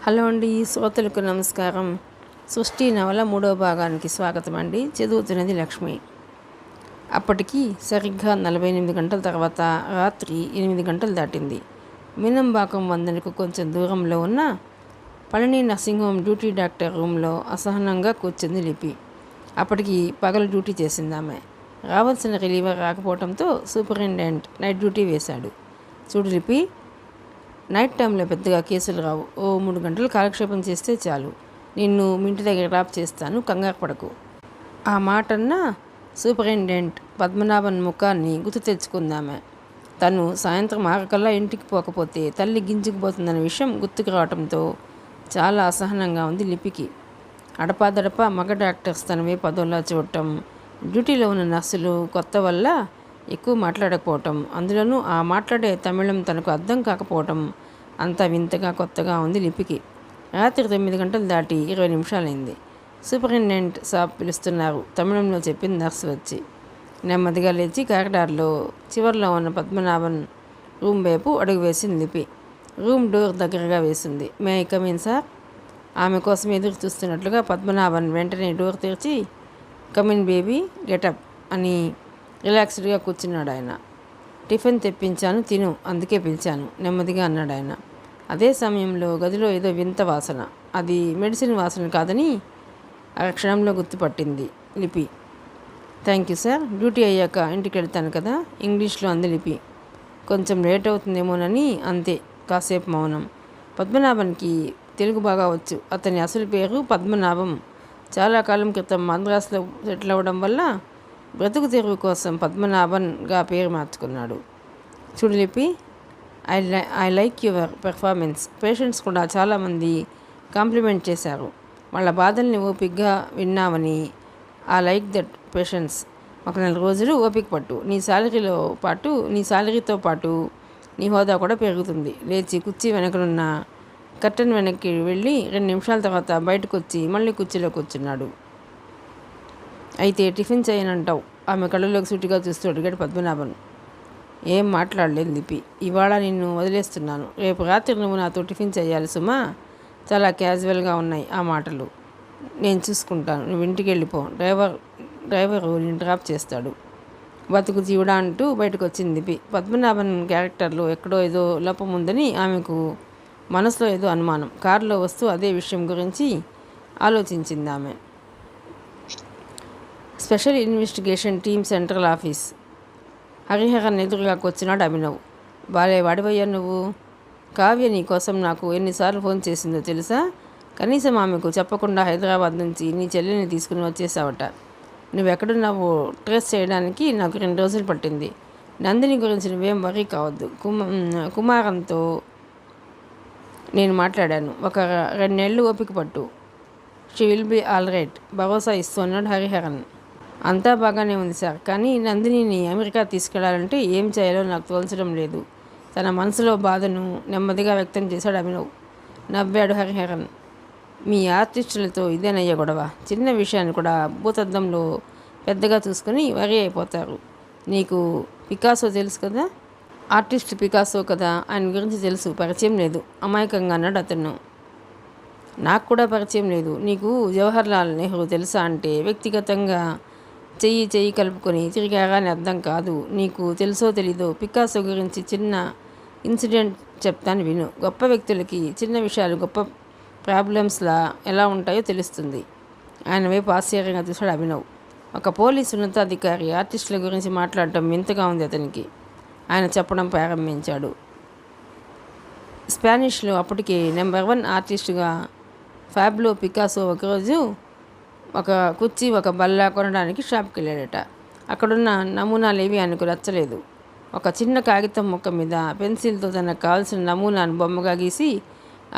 Hello అండి, శ్రోతలకు నమస్కారం. సృష్టి నవల 3వ భాగానికి స్వాగతం అండి. చదువుతున్నది లక్ష్మి. అప్పటికి సరిగ్గా 48 గంటల తర్వాత రాత్రి 8 గంటలు దాటింది. మీనంబాకం వందనకు కొంచెం దూరంలో ఉన్న Palani nursing home duty doctor రూమ్లో అసహనంగా కూర్చుంది లిపి. అప్పటికి పగలు డ్యూటీ చేసింది ఆమె. రావాల్సిన రిలీవర్ రాకపోవడంతో సూపరింటెండెంట్ నైట్ డ్యూటీ వేశాడు. చూడు లిపి, నైట్ టైంలో పెద్దగా కేసులు రావు. ఓ 3 గంటలు కాలక్షేపం చేస్తే చాలు. నిన్ను మీ ఇంటి దగ్గర డ్రాప్ చేస్తాను, కంగారు పడకు. ఆ మాటన్నా సూపరింటెండెంట్ పద్మనాభన్ ముఖాన్ని గుర్తు తెచ్చుకుందామె. తను సాయంత్రం 6 కల్లా ఇంటికి పోకపోతే తల్లి గింజుకుపోతుందన్న విషయం గుర్తుకు రావడంతో చాలా అసహనంగా ఉంది లిపికి. అడపాదడపా మగ డాక్టర్స్ తన వైపు అదోలా చూడటం, డ్యూటీలో ఉన్న నర్సులు కొత్త వల్ల ఎక్కువ మాట్లాడకపోవటం, అందులోనూ ఆ మాట్లాడే తమిళం తనకు అర్థం కాకపోవటం అంతా వింతగా కొత్తగా ఉంది లిపికి. రాత్రి 9 గంటలు దాటి 20 నిమిషాలైంది. సూపరింటెండెంట్ సాబ్ పిలుస్తున్నారు, తమిళంలో చెప్పింది నర్సు వచ్చి. నెమ్మదిగా లేచి కారిడార్లో చివర్లో ఉన్న పద్మనాభన్ రూమ్ వైపు అడుగు వేసింది లిపి. రూమ్ డోర్ దగ్గరగా వేసింది. May I come in sir? ఆమె కోసం ఎదురు చూస్తున్నట్లుగా పద్మనాభన్ వెంటనే డోర్ తెరిచి కమిన్ బేబీ గెటప్ అని రిలాక్స్డ్గా కూర్చున్నాడు ఆయన. టిఫిన్ తెప్పించాను, తిను, అందుకే పిలిచాను, నెమ్మదిగా అన్నాడు ఆయన. అదే సమయంలో గదిలో ఏదో వింత వాసన. అది మెడిసిన్ వాసన కాదని ఆ క్షణంలో గుర్తుపట్టింది లిపి. థ్యాంక్ యూ సార్, డ్యూటీ అయ్యాక ఇంటికి వెళ్తాను కదా, ఇంగ్లీష్లో అంది లిపి. కొంచెం లేట్ అవుతుందేమోనని అంతే. కాసేపు మౌనం. పద్మనాభన్కి తెలుగు బాగా వచ్చు. అతని అసలు పేరు పద్మనాభం. చాలా కాలం క్రితం మద్రాసులో సెటిల్ అవ్వడం వల్ల బ్రతుకు తెరువు కోసం పద్మనాభన్గా పేరు మార్చుకున్నాడు. చూడు Lipi, I like your performance. Patients కూడా చాలామంది కాంప్లిమెంట్ చేశారు. వాళ్ళ బాధల్ని ఓపికగా విన్నామని. I like that patients. ఒక 4 రోజులు ఓపిక పట్టు. నీ శాలరీతో పాటు నీ హోదా కూడా పెరుగుతుంది. లేచి కుర్చీ వెనకనున్న కర్టన్ వెనక్కి వెళ్ళి 2 నిమిషాల తర్వాత బయటకు వచ్చి మళ్ళీ కుర్చీలో కూర్చున్నాడు. అయితే టిఫిన్ చేయనంటావు? ఆమె కళ్ళలోకి సూటిగా చూస్తూ అడిగాడు పద్మనాభన్. ఏం మాట్లాడలేదు లిపి. ఇవాళ నిన్ను వదిలేస్తున్నాను. రేపు రాత్రి నువ్వు నాతో టిఫిన్ చేయాలి సుమా. చాలా క్యాజువల్గా ఉన్నాయి ఆ మాటలు. నేను చూసుకుంటాను, నువ్వు ఇంటికి వెళ్ళిపో. డ్రైవరు నేను డ్రాప్ చేస్తాడు. బతుకు జీవుడా అంటూ బయటకు వచ్చింది లిపి. పద్మనాభన్ క్యారెక్టర్లో ఎక్కడో ఏదో లోపం ఉందని ఆమెకు మనసులో ఏదో అనుమానం. కారులో వస్తూ అదే విషయం గురించి ఆలోచించింది ఆమె. Special investigation team central office. Hariharan ఎదురుగా కూర్చున్నాడు అభినవ్. బాలే వాడిపోయా నువ్వు. కావ్య నీ కోసం నాకు ఎన్నిసార్లు ఫోన్ చేసిందో తెలుసా? కనీసం ఆమెకు చెప్పకుండా హైదరాబాద్ నుంచి నీ చెల్లెల్ని తీసుకుని వచ్చేసావట. నువ్వెక్కడున్నావో ట్రేస్ చేయడానికి నాకు 2 రోజులు పట్టింది. నందిని గురించి నువ్వేం వరీ కావద్దు. కుమారంతో నేను మాట్లాడాను. ఒక 2 నెలలు ఓపిక పట్టు. She will be all right, భరోసా ఇస్తున్నాడు హరిహరన్. అంతా బాగానే ఉంది సార్, కానీ నందినిని అమెరికా తీసుకెళ్లాలంటే ఏం చేయాలో నాకు తోల్చడం లేదు. తన మనసులో బాధను నెమ్మదిగా వ్యక్తం చేశాడు అభినవ్. నవ్వాడు హరిహరన్. మీ ఆర్టిస్టులతో ఇదేనయ్య గొడవ. చిన్న విషయాన్ని కూడా భూతద్దంలో పెద్దగా చూసుకుని వరి అయిపోతారు. నీకు పికాసో తెలుసు కదా? ఆర్టిస్ట్ పికాసో కదా, ఆయన గురించి తెలుసు, పరిచయం లేదు అమాయకంగా అన్నాడు అతను. నాకు కూడా పరిచయం లేదు. నీకు జవహర్లాల్ నెహ్రూ తెలుసా అంటే వ్యక్తిగతంగా చెయ్యి కలుపుకొని తిరిగాగా అని అర్థం కాదు. నీకు తెలుసో తెలీదో పికాసో గురించి చిన్న ఇన్సిడెంట్ చెప్తాను విను. గొప్ప వ్యక్తులకి చిన్న విషయాలు గొప్ప ప్రాబ్లమ్స్లా ఎలా ఉంటాయో తెలుస్తుంది. ఆయన వైపు ఆశ్చర్యంగా చూశాడు అభినవ్. ఒక పోలీసు ఉన్నతాధికారి ఆర్టిస్టుల గురించి మాట్లాడటం వింతగా ఉంది అతనికి. ఆయన చెప్పడం ప్రారంభించాడు. స్పానిష్లో అప్పటికే నెంబర్ 1 ఆర్టిస్టుగా ఫ్యాబ్లో పికాసో ఒకరోజు ఒక కుర్చీ ఒక బల్ల కొనడానికి షాప్కి వెళ్ళాడట. అక్కడున్న నమూనాలేవి ఆయనకు నచ్చలేదు. ఒక చిన్న కాగితం ముక్క మీద పెన్సిల్తో తనకు కావాల్సిన నమూనాను బొమ్మగా గీసి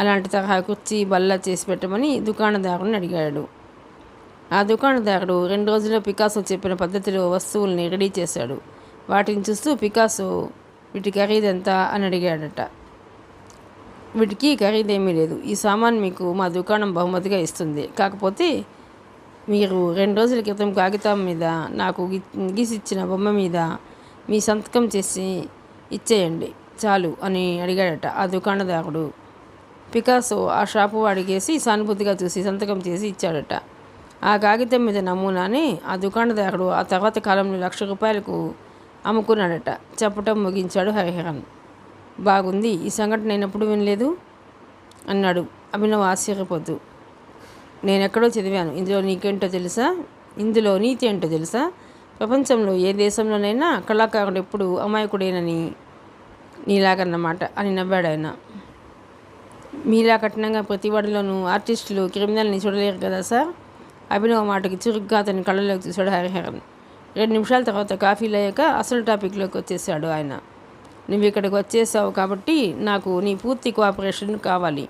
అలాంటి తరహా కుర్చీ బల్ల చేసి పెట్టమని దుకాణదారుని అడిగాడు. ఆ దుకాణదారుడు 2 రోజుల్లో పికాసో చెప్పిన పద్ధతిలో వస్తువుల్ని రెడీ చేశాడు. వాటిని చూస్తూ పికాసో వీటి ఖరీదెంత అని అడిగాడట. వీటికి ఖరీదేమీ లేదు. ఈ సామాన్ మీకు మా దుకాణం బహుమతిగా ఇస్తుంది. కాకపోతే మీరు 2 రోజుల క్రితం కాగితం మీద నాకు గీసిచ్చిన బొమ్మ మీద మీ సంతకం చేసి ఇచ్చేయండి చాలు అని అడిగాడట ఆ దుకాణదారుడు. పికాసో ఆ షాపు వాడికేసి సానుభూతిగా చూసి సంతకం చేసి ఇచ్చాడట. ఆ కాగితం మీద నమూనాని ఆ దుకాణదారుడు ఆ తర్వాత కాలంలో ₹1,00,000 అమ్ముకున్నాడట చెప్పటం ముగించాడు హరిహరన్. బాగుంది, ఈ సంఘటన నేనెప్పుడు వినలేదు అన్నాడు అభినవ్ ఆశ్చర్యపోతూ. నేనెక్కడో చదివాను. ఇందులో నీతి ఏంటో తెలుసా? ప్రపంచంలో ఏ దేశంలోనైనా కళాకారుడు ఎప్పుడు అమాయకుడేనని నీలాగన్నమాట అని నవ్వాడు ఆయన. మీలా కఠినంగా ప్రతి వాడిలోనూ ఆర్టిస్టులు క్రిమినల్ని చూడలేరు కదా సార్? అభినవ్ మాటకి చురుగ్గా అతని కళ్ళలోకి చూశాడు హరిహరన్. 2 నిమిషాల తర్వాత కాఫీలు అయ్యాక అసలు టాపిక్లోకి వచ్చేసాడు ఆయన. నువ్వు ఇక్కడికి వచ్చేసావు కాబట్టి నాకు నీ పూర్తి కోఆపరేషన్ కావాలి.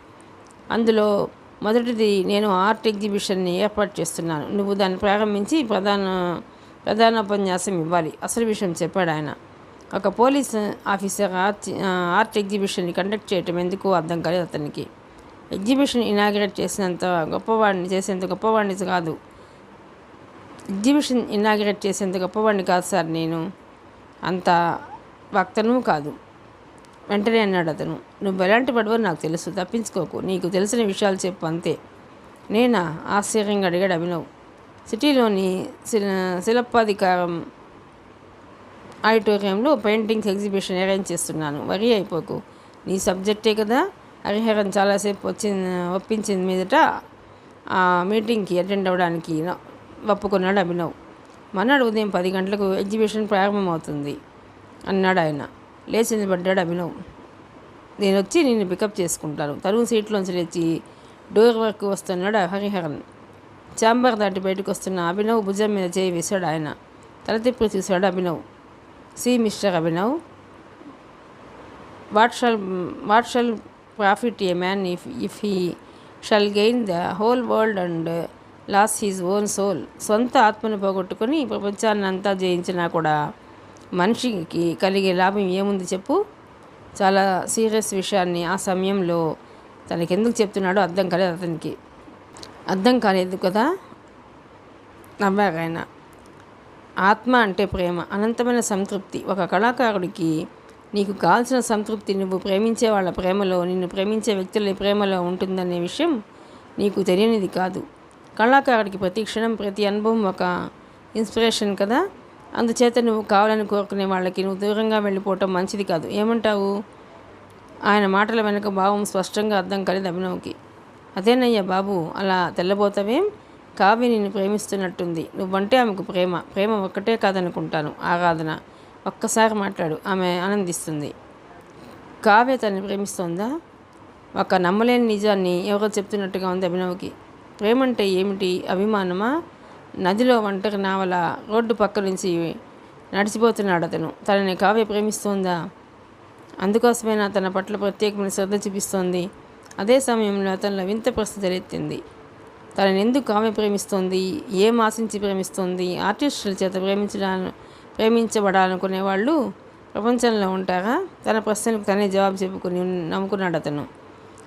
అందులో మొదటిది, నేను ఆర్ట్ ఎగ్జిబిషన్ని ఏర్పాటు చేస్తున్నాను. నువ్వు దాన్ని ప్రారంభించి ప్రధానోపన్యాసం ఇవ్వాలి. అసలు విషయం చెప్పాడు ఆయన. ఒక పోలీస్ ఆఫీసర్ ఆర్ట్ ఎగ్జిబిషన్ని కండక్ట్ చేయటం ఎందుకో అర్థం కాలేదు అతనికి. ఎగ్జిబిషన్ ఇనాగ్రేట్ చేసేంత గొప్పవాడిని కాదు. ఎగ్జిబిషన్ ఇనాగ్రేట్ చేసేంత గొప్పవాడిని కాదు సార్, నేను అంత వక్తను కాదు. వెంటనే అన్నాడు అతను. నువ్వు ఎలాంటి పడవో నాకు తెలుసు, తప్పించుకోకు. నీకు తెలిసిన విషయాలు చెప్పు అంతే. నేనా? ఆశ్చర్యంగా అడిగాడు అభినవ్. సిటీలోని శిల్పాధికారం ఆడిటోరియంలో పెయింటింగ్స్ ఎగ్జిబిషన్ అరేంజ్ చేస్తున్నాను. వరీ అయిపోకు, నీ సబ్జెక్టే కదా. హరిహరన్ చాలాసేపు ఒప్పించిన మీదట ఆ మీటింగ్కి అటెండ్ అవ్వడానికి ఒప్పుకున్నాడు అభినవ్. మన్నాడు ఉదయం 10 గంటలకు ఎగ్జిబిషన్ ప్రారంభమవుతుంది అన్నాడు ఆయన. లేచి నిలబడ్డాడు అభినవ్. నేను వచ్చి నిన్ను పికప్ చేసుకుంటాను. తరువు సీట్లోంచి లేచి డోర్ వరకు వస్తున్నాడు హరిహరన్. ఛాంబర్ దాటి బయటకు వస్తున్న అభినవ్ భుజం మీద చేయి వేశాడు ఆయన. తల తిప్పి చూశాడు Abhinav. See mister Abhinav, what shall profit a man if he shall gain the whole world and lose his own soul. సొంత ఆత్మను పోగొట్టుకొని ప్రపంచాన్ని అంతా జయించినా కూడా మనిషికి కలిగే లాభం ఏముంది చెప్పు? చాలా సీరియస్ విషయాన్ని ఆ సమయంలో తనకెందుకు చెప్తున్నాడో అర్థం కాలేదు అతనికి. అర్థం కాలేదు కదా, నవ్వారు ఆయన. ఆత్మ అంటే ప్రేమ, అనంతమైన సంతృప్తి. ఒక కళాకారుడికి నీకు కావాల్సిన సంతృప్తి నువ్వు ప్రేమించే వాళ్ళ ప్రేమలో, నిన్ను ప్రేమించే వ్యక్తుల ప్రేమలో ఉంటుందనే విషయం నీకు తెలియనిది కాదు. కళాకారుడికి ప్రతి క్షణం, ప్రతి అనుభవం ఒక ఇన్స్పిరేషన్ కదా. అందుచేత నువ్వు కావాలని కోరుకునే వాళ్ళకి నువ్వు దూరంగా వెళ్ళిపోవటం మంచిది కాదు. ఏమంటావు? ఆయన మాటల వెనుక భావం స్పష్టంగా అర్థం కాలేదు అభినవ్కి. అదేనయ్యా బాబు, అలా తెల్లబోతావేం? కావ్య నిన్ను ప్రేమిస్తున్నట్టుంది. నువ్వంటే ఆమెకు ప్రేమ ఒక్కటే కాదనుకుంటాను, ఆరాధన. ఒక్కసారి మాట్లాడు, ఆమె ఆనందిస్తుంది. కావ్య తనని ప్రేమిస్తోందా? ఒక నమ్మలేని నిజాన్ని ఎవరో చెప్తున్నట్టుగా ఉంది అభినవ్కి. ప్రేమంటే ఏమిటి? అభిమానమా? నదిలో ఒంటరి నావల రోడ్డు పక్క నుంచి నడిచిపోతున్నాడు అతను. తనని కావ్య ప్రేమిస్తోందా? అందుకోసమైనా తన పట్ల ప్రత్యేకమైన శ్రద్ధ చూపిస్తోంది. అదే సమయంలో అతనిలో వింత ప్రశ్న తలెత్తింది. తనని ఎందుకు కావ్య ప్రేమిస్తోంది? ఏం ఆశించి ప్రేమిస్తోంది? ఆర్టిస్టుల చేత ప్రేమించబడాలనుకునే వాళ్ళు ప్రపంచంలో ఉంటారా? తన ప్రశ్నలకు తనే జవాబు చెప్పుకుని నమ్ముకున్నాడు అతను.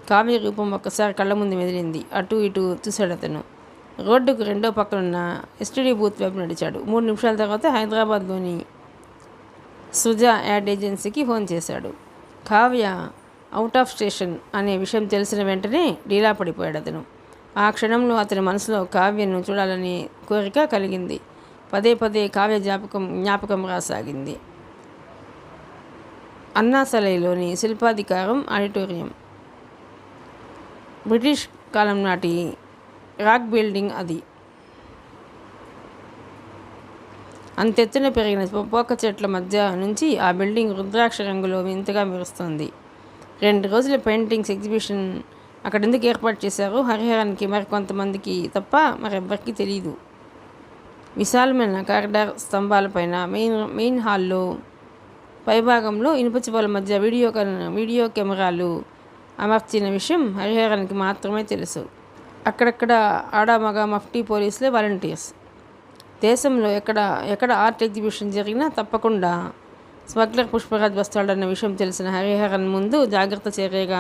కావ్య రూపం ఒక్కసారి కళ్ళ ముందు మెదిలింది. అటు ఇటు చూశాడు అతను. రోడ్డుకు రెండో పక్కనున్న ఎస్టీడీ బూత్ వైపు నడిచాడు. 3 నిమిషాల తర్వాత హైదరాబాద్లోని సుజా యాడ్ ఏజెన్సీకి ఫోన్ చేశాడు. కావ్య అవుట్ ఆఫ్ స్టేషన్ అనే విషయం తెలిసిన వెంటనే డీలా పడిపోయాడు అతను. ఆ క్షణంలో అతని మనసులో కావ్యను చూడాలని కోరిక కలిగింది. పదే పదే కావ్య జ్ఞాపకం రాసాగింది. అన్నాసలైలోని శిల్పాధికారం ఆడిటోరియం, బ్రిటిష్ కాలం నాటి రాక్ బిల్డింగ్ అది. అంతెత్తున పెరిగిన పోక చెట్ల మధ్య నుంచి ఆ బిల్డింగ్ రుద్రాక్ష రంగులో వింతగా మెరుస్తోంది. 2 రోజుల పెయింటింగ్స్ ఎగ్జిబిషన్ అక్కడెందుకు ఏర్పాటు చేశారో హరిహరన్కి మరికొంతమందికి తప్ప మరెవ్వరికీ తెలియదు. విశాలమైన కారిడార్ స్తంభాలపైన మెయిన్ హాల్లో పైభాగంలో ఇనుప చిప్పల మధ్య వీడియో కెమెరాలు అమర్చిన విషయం హరిహరన్కి మాత్రమే తెలుసు. అక్కడక్కడ ఆడామగ మఫ్టీ పోలీసులే వాలంటీర్స్. దేశంలో ఎక్కడ ఆర్ట్ ఎగ్జిబిషన్ జరిగినా తప్పకుండా స్మగ్లర్ పుష్పరాజ్ వస్తాడన్న విషయం తెలిసిన హరిహరన్ ముందు జాగ్రత్త చర్యగా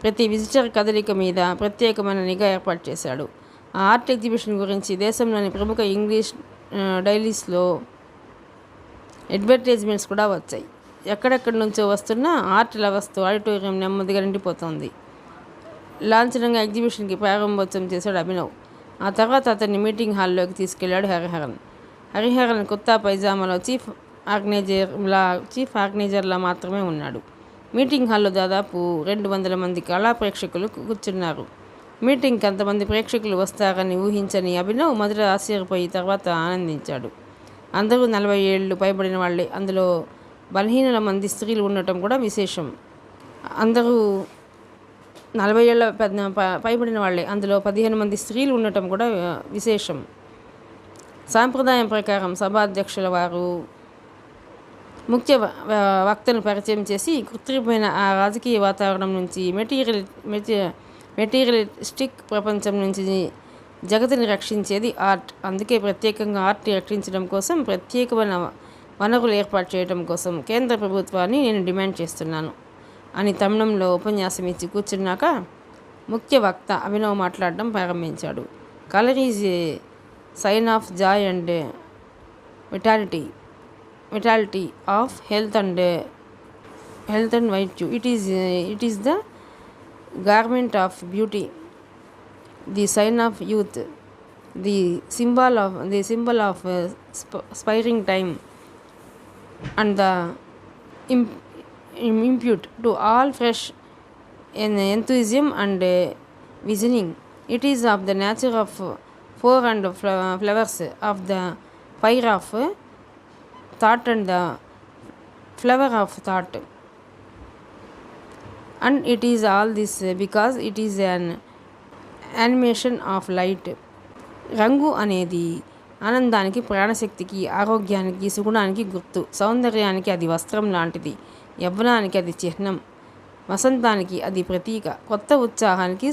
ప్రతి విజిటర్ కదలిక మీద ప్రత్యేకమైన నిఘా ఏర్పాటు చేశాడు. ఆ ఆర్ట్ ఎగ్జిబిషన్ గురించి దేశంలోని ప్రముఖ ఇంగ్లీష్ డైలీస్లో అడ్వర్టైజ్మెంట్స్ కూడా వచ్చాయి. ఎక్కడెక్కడి నుంచో వస్తున్న ఆర్ట్ లవర్స్తో ఆడిటోరియం నెమ్మదిగా నిండిపోతుంది. లాంఛనంగా ఎగ్జిబిషన్కి ప్రారంభోత్సవం చేశాడు అభినవ్. ఆ తర్వాత అతన్ని మీటింగ్ హాల్లోకి తీసుకెళ్లాడు హరిహరన్. హరిహరన్ కుర్తా పైజామాలో చీఫ్ ఆర్గనైజర్లా మాత్రమే ఉన్నాడు. మీటింగ్ హాల్లో దాదాపు 200 మంది కళా ప్రేక్షకులు కూర్చున్నారు. మీటింగ్కి అంతమంది ప్రేక్షకులు వస్తారని ఊహించని అభినవ్ మొదట ఆశ్చర్యపోయి తర్వాత ఆనందించాడు. అందరూ 40 ఏళ్ళు పైబడిన వాళ్లే. అందులో బలహీనల మంది స్త్రీలు ఉండటం కూడా విశేషం. అందరూ 40 ఏళ్ళ పైబడిన వాళ్లే. అందులో 15 మంది స్త్రీలు ఉండటం కూడా విశేషం. సాంప్రదాయం ప్రకారం సభాధ్యక్షుల వారు ముఖ్య వక్తను పరిచయం చేసి కృత్రిమైన ఆ రాజకీయ వాతావరణం నుంచి మెటీరియలిస్టిక్ ప్రపంచం నుంచి జగతిని రక్షించేది ఆర్ట్. అందుకే ప్రత్యేకంగా ఆర్ట్ని రక్షించడం కోసం ప్రత్యేకమైన వనరులు ఏర్పాటు చేయడం కోసం కేంద్ర ప్రభుత్వాన్ని నేను డిమాండ్ చేస్తున్నాను అని తమిళంలో ఉపన్యాసం ఇచ్చి కూర్చున్నాక ముఖ్య వక్త అభినవ్ మాట్లాడడం ప్రారంభించాడు. Colour is a sign of joy and vitality of health and virtue. It is the garment of beauty, the sign of youth, the symbol of spiring time, and the impute to all fresh enthusiasm and visioning. It is of the nature of four and flowers of the fire of thought and the flower of thought, and it is all this because it is an animation of light. రంగు అనేది ఆనందానికి, ప్రాణశక్తికి, ఆరోగ్యానికి, సుగుణానికి గుర్తు. సౌందర్యానికి అది వస్త్రం లాంటిది. యవ్వనానికి అది చిహ్నం. వసంతానికి అది ప్రతీక. కొత్త ఉత్సాహానికి,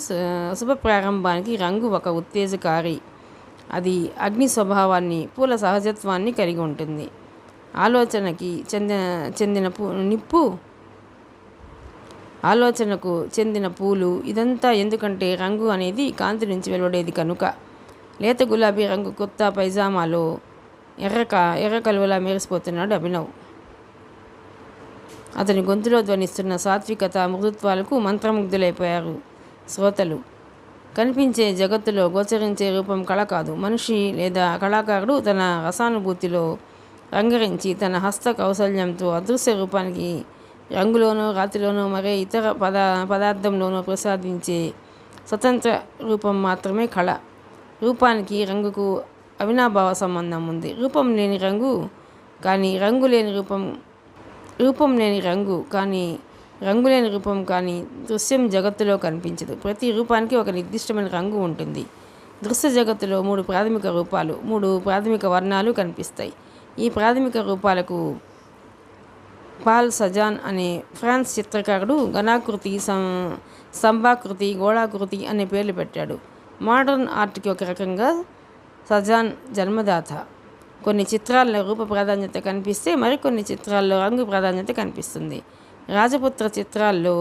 శుభ ప్రారంభానికి రంగు ఒక ఉత్తేజకారి. అది అగ్ని స్వభావాన్ని, పూల సహజత్వాన్ని కలిగి ఉంటుంది. ఆలోచనకు చెందిన పూలు. ఇదంతా ఎందుకంటే రంగు అనేది కాంతి నుంచి వెలువడేది కనుక. లేత గులాబీ రంగు కొత్త పైజామాలో ఎర్ర కలువలా మెరిసిపోతున్నాడు అభినవ్. అతని గొంతులో ధ్వనిస్తున్న సాత్వికత, మృదుత్వాలకు మంత్రముగ్ధులైపోయారు శ్రోతలు. కనిపించే జగత్తులో గోచరించే రూపం కళ కాదు. మనిషి లేదా కళాకారుడు తన రసానుభూతిలో రంగరించి తన హస్త కౌశల్యంతో అదృశ్య రూపానికి రంగులోనో, రాతిలోనో, మరే ఇతర పదార్థంలోనో ప్రసాదించే స్వతంత్ర రూపం మాత్రమే కళ. రూపానికి, రంగుకు అవినాభావ సంబంధం ఉంది. రూపం లేని రంగు కానీ రంగు లేని రూపం కానీ దృశ్యం జగత్తులో కనిపించదు. ప్రతి రూపానికి ఒక నిర్దిష్టమైన రంగు ఉంటుంది. దృశ్య జగత్తులో 3 ప్రాథమిక రూపాలు, 3 ప్రాథమిక వర్ణాలు కనిపిస్తాయి. ఈ ప్రాథమిక రూపాలకు పాల్ సజాన్ అనే ఫ్రాన్స్ చిత్రకారుడు ఘనాకృతి, స్తంభాకృతి, గోళాకృతి అనే పేర్లు పెట్టాడు. మోడర్న్ ఆర్ట్కి ఒక రకంగా సజాన్ జన్మదాత. కొన్ని చిత్రాల్లో రూప ప్రాధాన్యత కనిపిస్తే మరికొన్ని చిత్రాల్లో రంగు ప్రాధాన్యత కనిపిస్తుంది. రాజపుత్ర చిత్రాల్లో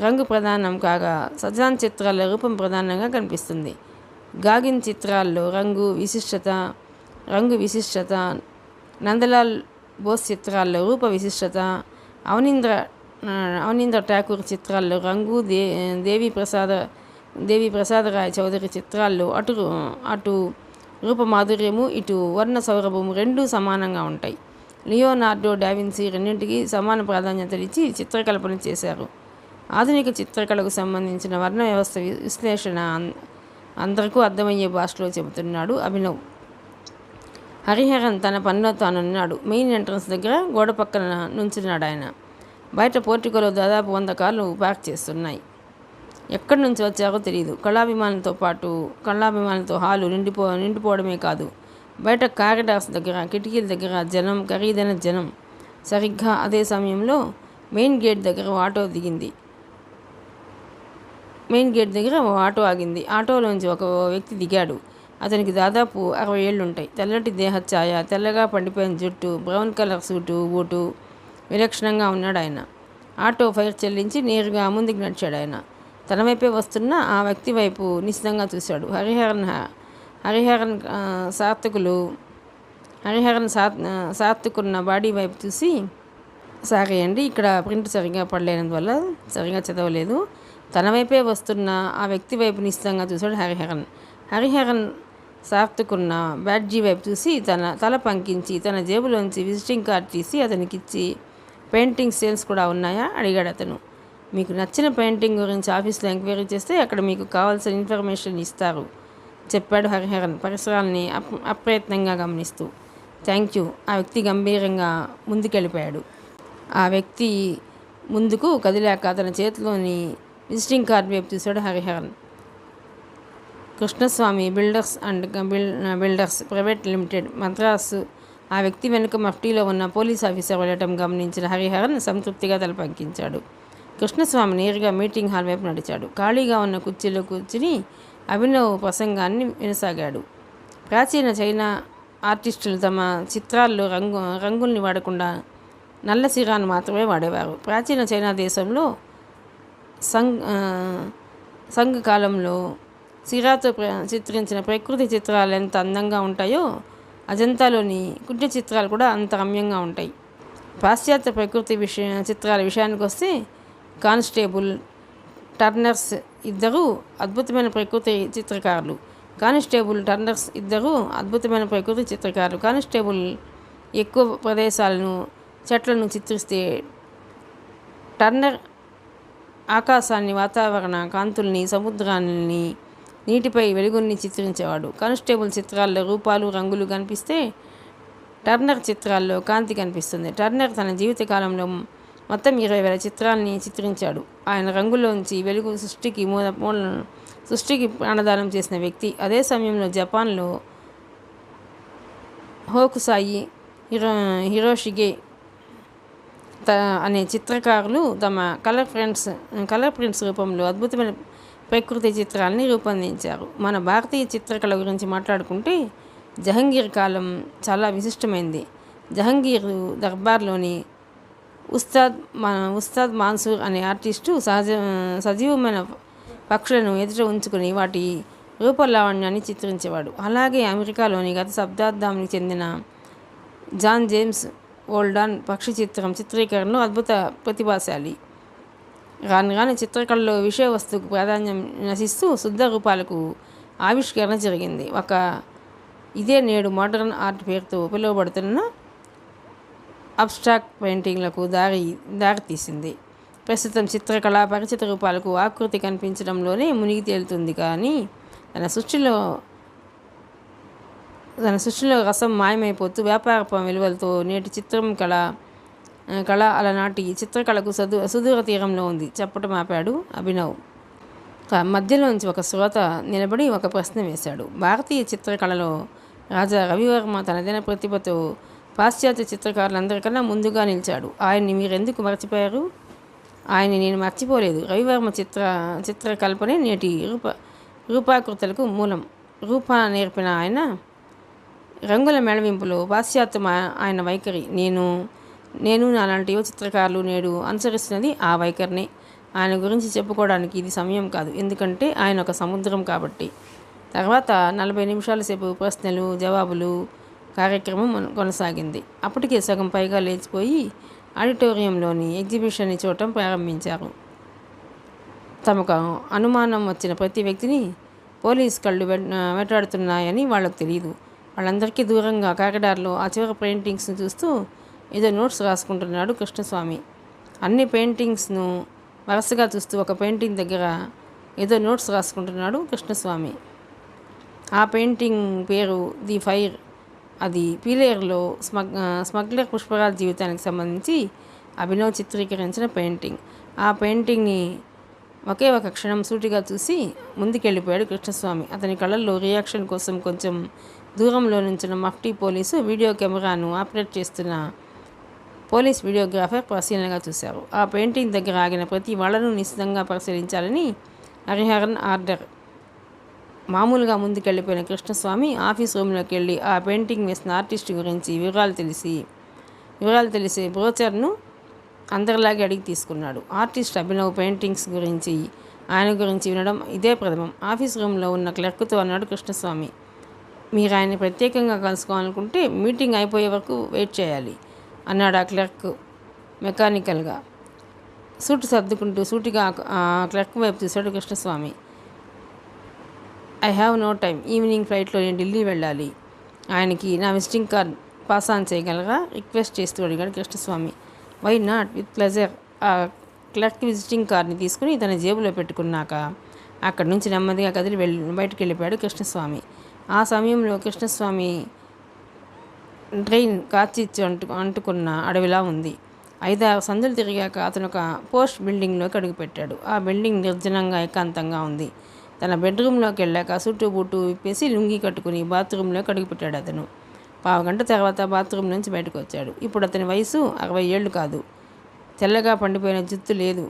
రంగు ప్రధానం కాగా సజాన్ చిత్రాల్లో రూపం ప్రధానంగా కనిపిస్తుంది. గాగిన్ చిత్రాల్లో రంగు విశిష్టత, నందలాల్ బోస్ చిత్రాల్లో రూప విశిష్టత, అవనీంద్ర ఠాకూర్ చిత్రాల్లో రంగు, దేవి ప్రసాదరాయ్ చౌదరి చిత్రాల్లో అటు రూప మాధుర్యము, ఇటు వర్ణ సౌరభము రెండూ సమానంగా ఉంటాయి. లియోనార్డో డావిన్సీ రెండింటికి సమాన ప్రాధాన్యతనిచ్చి చిత్రకల్పన చేశారు. ఆధునిక చిత్రకళకు సంబంధించిన వర్ణ వ్యవస్థ విశ్లేషణ అందరికీ అర్థమయ్యే భాషలో చెబుతున్నాడు అభినవ్. హరిహరన్ తన పనిలో తానున్నాడు. మెయిన్ ఎంట్రన్స్ దగ్గర గోడ పక్కన నుంచున్నాడు ఆయన. బయట పోర్టికోలో దాదాపు 100 కార్లు పార్క్ చేస్తున్నాయి. ఎక్కడి నుంచి వచ్చారో తెలియదు. కళాభిమానులతో హాలు నిండిపోవడమే కాదు, బయట కారిడార్స్ దగ్గర, కిటికీల దగ్గర జనం, ఖరీదైన జనం. సరిగ్గా అదే సమయంలో మెయిన్ గేట్ దగ్గర ఓ ఆటో ఆగింది. ఆటోలోంచి ఒక వ్యక్తి దిగాడు. అతనికి దాదాపు 60 ఏళ్ళుంటాయి. తెల్లటి దేహఛాయ, తెల్లగా పండిపోయిన జుట్టు, బ్రౌన్ కలర్ సూటు, బూటు. విలక్షణంగా ఉన్నాడు ఆయన. ఆటో ఫైర్ చెల్లించి నేరుగా ముందుకు నడిచాడు ఆయన. తన వైపే వస్తున్న ఆ వ్యక్తి వైపు నిశ్చితంగా చూశాడు. హరిహరన్ సాత్తుకున్న బాడీ వైపు చూసి, సారీ అండి, ఇక్కడ ప్రింట్ సరిగ్గా పడలేనందువల్ల సరిగ్గా చదవలేదు. తన వైపే వస్తున్న ఆ వ్యక్తి వైపు నిశ్చితంగా చూశాడు హరిహరన్. హరిహరన్ సార్తుకున్న బ్యాడ్జీ వైపు చూసి తల పంకించి తన జేబులోంచి విజిటింగ్ కార్డ్ తీసి అతనికిచ్చి, పెయింటింగ్ సేల్స్ కూడా ఉన్నాయా అడిగాడు అతను. మీకు నచ్చిన పెయింటింగ్ గురించి ఆఫీస్లో ఎంక్వైరీ చేస్తే అక్కడ మీకు కావాల్సిన ఇన్ఫర్మేషన్ ఇస్తారు చెప్పాడు హరిహరన్ పరిసరాలని అప్రయత్నంగా గమనిస్తూ. Thank you. ఆ వ్యక్తి గంభీరంగా ముందుకెళ్ళిపోయాడు. ఆ వ్యక్తి ముందుకు కదిలాక అతని చేతిలోని విజిటింగ్ కార్డు వైపు చూశాడు Hariharan. Krishnaswamy Builders private Limited, Madras. ఆ వ్యక్తి వెనుక మఫ్టీలో ఉన్న పోలీస్ ఆఫీసర్ వెళ్ళటం గమనించిన హరిహరన్ సంతృప్తిగా తలపంకించాడు. కృష్ణస్వామి నేరుగా మీటింగ్ హాల్ వైపు నడిచాడు. ఖాళీగా ఉన్న కుర్చీలో కూర్చుని అభినవ్ ప్రసంగాన్ని వినసాగాడు. ప్రాచీన చైనా ఆర్టిస్టులు తమ చిత్రాల్లో రంగుల్ని వాడకుండా నల్ల సిరాను మాత్రమే వాడేవారు. ప్రాచీన చైనా దేశంలో సంఘ కాలంలో సిరాతో చిత్రించిన ప్రకృతి చిత్రాలు ఎంత అందంగా ఉంటాయో అజంతాలోని కుడ్య చిత్రాలు కూడా అంత రమ్యంగా ఉంటాయి. పాశ్చాత్య ప్రకృతి చిత్రాల విషయానికి వస్తే కానిస్టేబుల్ టర్నర్స్ ఇద్దరు అద్భుతమైన ప్రకృతి చిత్రకారులు. కానిస్టేబుల్ ఎక్కువ ప్రదేశాలను, చెట్లను చిత్రిస్తే టర్నర్ ఆకాశాన్ని, వాతావరణ కాంతుల్ని, సముద్రాన్ని, నీటిపై వెలుగుని చిత్రించేవాడు. కానిస్టేబుల్ చిత్రాల్లో రూపాలు, రంగులు కనిపిస్తే టర్నర్ చిత్రాల్లో కాంతి కనిపిస్తుంది. టర్నర్ తన జీవితకాలంలో మొత్తం 20,000 చిత్రాలని చిత్రించాడు. ఆయన రంగులోంచి వెలుగు సృష్టికి ప్రాణదానం చేసిన వ్యక్తి. అదే సమయంలో జపాన్లో హోకుసాయి, హిరోషిగే అనే చిత్రకారులు తమ కలర్ ప్రింట్స్ రూపంలో అద్భుతమైన ప్రకృతి చిత్రాలని రూపొందించారు. మన భారతీయ చిత్రకళ గురించి మాట్లాడుకుంటే జహంగీర్ కాలం చాలా విశిష్టమైంది. జహంగీర్ దర్బార్లోని ఉస్తాద్ మాన్సూర్ అనే ఆర్టిస్టు సజీవమైన పక్షులను ఎదుట ఉంచుకుని వాటి రూపలావణ్యాన్ని చిత్రించేవాడు. అలాగే అమెరికాలోని గత శతాబ్దానికి చెందిన జాన్ జేమ్స్ ఓల్డాన్ పక్షి చిత్రీకరణలో అద్భుత ప్రతిభాశాలి. రాను చిత్రకళలో విషయ వస్తువుకు ప్రాధాన్యం నశిస్తూ శుద్ధ రూపాలకు ఆవిష్కరణ జరిగింది. ఇదే నేడు మోడర్న్ ఆర్ట్ పేరుతో పిలువబడుతున్న అబ్స్ట్రాక్ట్ పెయింటింగ్లకు దారితీసింది. ప్రస్తుతం చిత్రకళ పరిచిత రూపాలకు ఆకృతి కనిపించడంలోనే మునిగి తేలుతుంది. కానీ తన సృష్టిలో రసం మాయమైపోతూ వ్యాపార విలువలతో నేటి చిత్రం కళ అలనాటి చిత్రకళకు సుదూర తీరంలో ఉంది చెప్పటం ఆపాడు అభినవ్. మధ్యలోంచి ఒక శ్రోత నిలబడి ఒక ప్రశ్న వేశాడు. భారతీయ చిత్రకళలో రాజా రవివర్మ తనదైన ప్రతిభతో పాశ్చాత్య చిత్రకారులందరికన్నా ముందుగా నిలిచాడు. ఆయన్ని మీరెందుకు మర్చిపోయారు? ఆయన్ని నేను మర్చిపోలేదు. రవివర్మ చిత్రకల్పనే నేటి రూపాకృతులకు మూలం. రూప నేర్పిన ఆయన రంగుల మేళవింపులో పాశ్చాత్యం ఆయన వైఖరి. నేను నాలాంటి యువ చిత్రకారులు నేడు అనుసరిస్తున్నది ఆ వైఖరిని. ఆయన గురించి చెప్పుకోవడానికి ఇది సమయం కాదు, ఎందుకంటే ఆయన ఒక సముద్రం కాబట్టి. తర్వాత 40 నిమిషాల సేపు ప్రశ్నలు జవాబులు కార్యక్రమం కొనసాగింది. అప్పటికే సగం పైగా లేచిపోయి ఆడిటోరియంలోని ఎగ్జిబిషన్ని చూడటం ప్రారంభించారు. తమకు అనుమానం వచ్చిన ప్రతి వ్యక్తిని పోలీస్ కళ్ళు వెంటాడుతున్నాయని వాళ్ళకు తెలియదు. వాళ్ళందరికీ దూరంగా కారిడార్లో ఆ చివరి పెయింటింగ్స్ను చూస్తూ ఏదో నోట్స్ రాసుకుంటున్నాడు కృష్ణస్వామి. అన్ని పెయింటింగ్స్ను వరుసగా చూస్తూ ఒక పెయింటింగ్ దగ్గర ఏదో నోట్స్ రాసుకుంటున్నాడు కృష్ణస్వామి. ఆ పెయింటింగ్ పేరు ది ఫైర్. అది పీలేరులో స్మగ్లర్ పుష్పరాజ్ జీవితానికి సంబంధించి అభినవ్ చిత్రీకరించిన పెయింటింగ్. ఆ పెయింటింగ్ని ఒకే ఒక క్షణం సూటిగా చూసి ముందుకెళ్ళిపోయాడు కృష్ణస్వామి. అతని కళ్ళల్లో రియాక్షన్ కోసం కొంచెం దూరంలో నుంచిన మఫ్టీ పోలీసు వీడియో కెమెరాను ఆపరేట్ చేస్తున్న పోలీస్ వీడియోగ్రాఫర్ పరిశీలనగా చూశారు. ఆ పెయింటింగ్ దగ్గర ఆగిన ప్రతి వాళ్ళను నిశ్చితంగా పరిశీలించాలని హరిహరన్ ఆర్డర్. మామూలుగా ముందుకెళ్ళిపోయిన కృష్ణస్వామి ఆఫీస్ రూమ్లోకి వెళ్ళి ఆ పెయింటింగ్ వేసిన ఆర్టిస్టు గురించి వివరాలు తెలిసే బ్రోచర్ను అందరిలాగే అడిగి తీసుకున్నాడు. ఆర్టిస్ట్ అభినవ్ పెయింటింగ్స్ గురించి ఆయన గురించి వినడం ఇదే ప్రథమం. ఆఫీస్ రూమ్లో ఉన్న క్లర్క్తో అన్నాడు కృష్ణస్వామి. మీరు ఆయన్ని ప్రత్యేకంగా కలుసుకోవాలనుకుంటే మీటింగ్ అయిపోయే వరకు వెయిట్ చేయాలి అన్నాడు ఆ క్లర్క్ మెకానికల్గా. సూటు సర్దుకుంటూ సూటిగా క్లర్క్ వైపు చూశాడు Krishnaswamy. I have no time. Evening ఫ్లైట్లో నేను ఢిల్లీ వెళ్ళాలి. ఆయనకి నా విజిటింగ్ కార్డ్ పాస్ ఆన్ చేయగలరా రిక్వెస్ట్ చేస్తూ అడిగాడు Krishnaswamy. Why not, with pleasure. ఆ క్లర్క్ విజిటింగ్ కార్డ్ని తీసుకుని తన జేబులో పెట్టుకున్నాక అక్కడి నుంచి నెమ్మదిగా కదిలి బయటకు వెళ్ళిపోయాడు కృష్ణస్వామి. ఆ సమయంలో కృష్ణస్వామి ట్రైన్ కార్చిచ్చు అంటుకున్న అడవిలా ఉంది. 5-6 సందులు తిరిగాక అతను ఒక పోస్ట్ బిల్డింగ్లోకి అడుగుపెట్టాడు. ఆ బిల్డింగ్ నిర్జనంగా ఏకాంతంగా ఉంది. తన బెడ్రూమ్లోకి వెళ్ళాక సూటు బూటు విప్పేసి లుంగి కట్టుకుని బాత్రూంలోకి అడుగుపెట్టాడు అతను. పావుగంట తర్వాత బాత్రూమ్ నుంచి బయటకు వచ్చాడు. ఇప్పుడు అతని వయసు 60 ఏళ్ళు కాదు. తెల్లగా పండిపోయిన జుత్తు లేదు.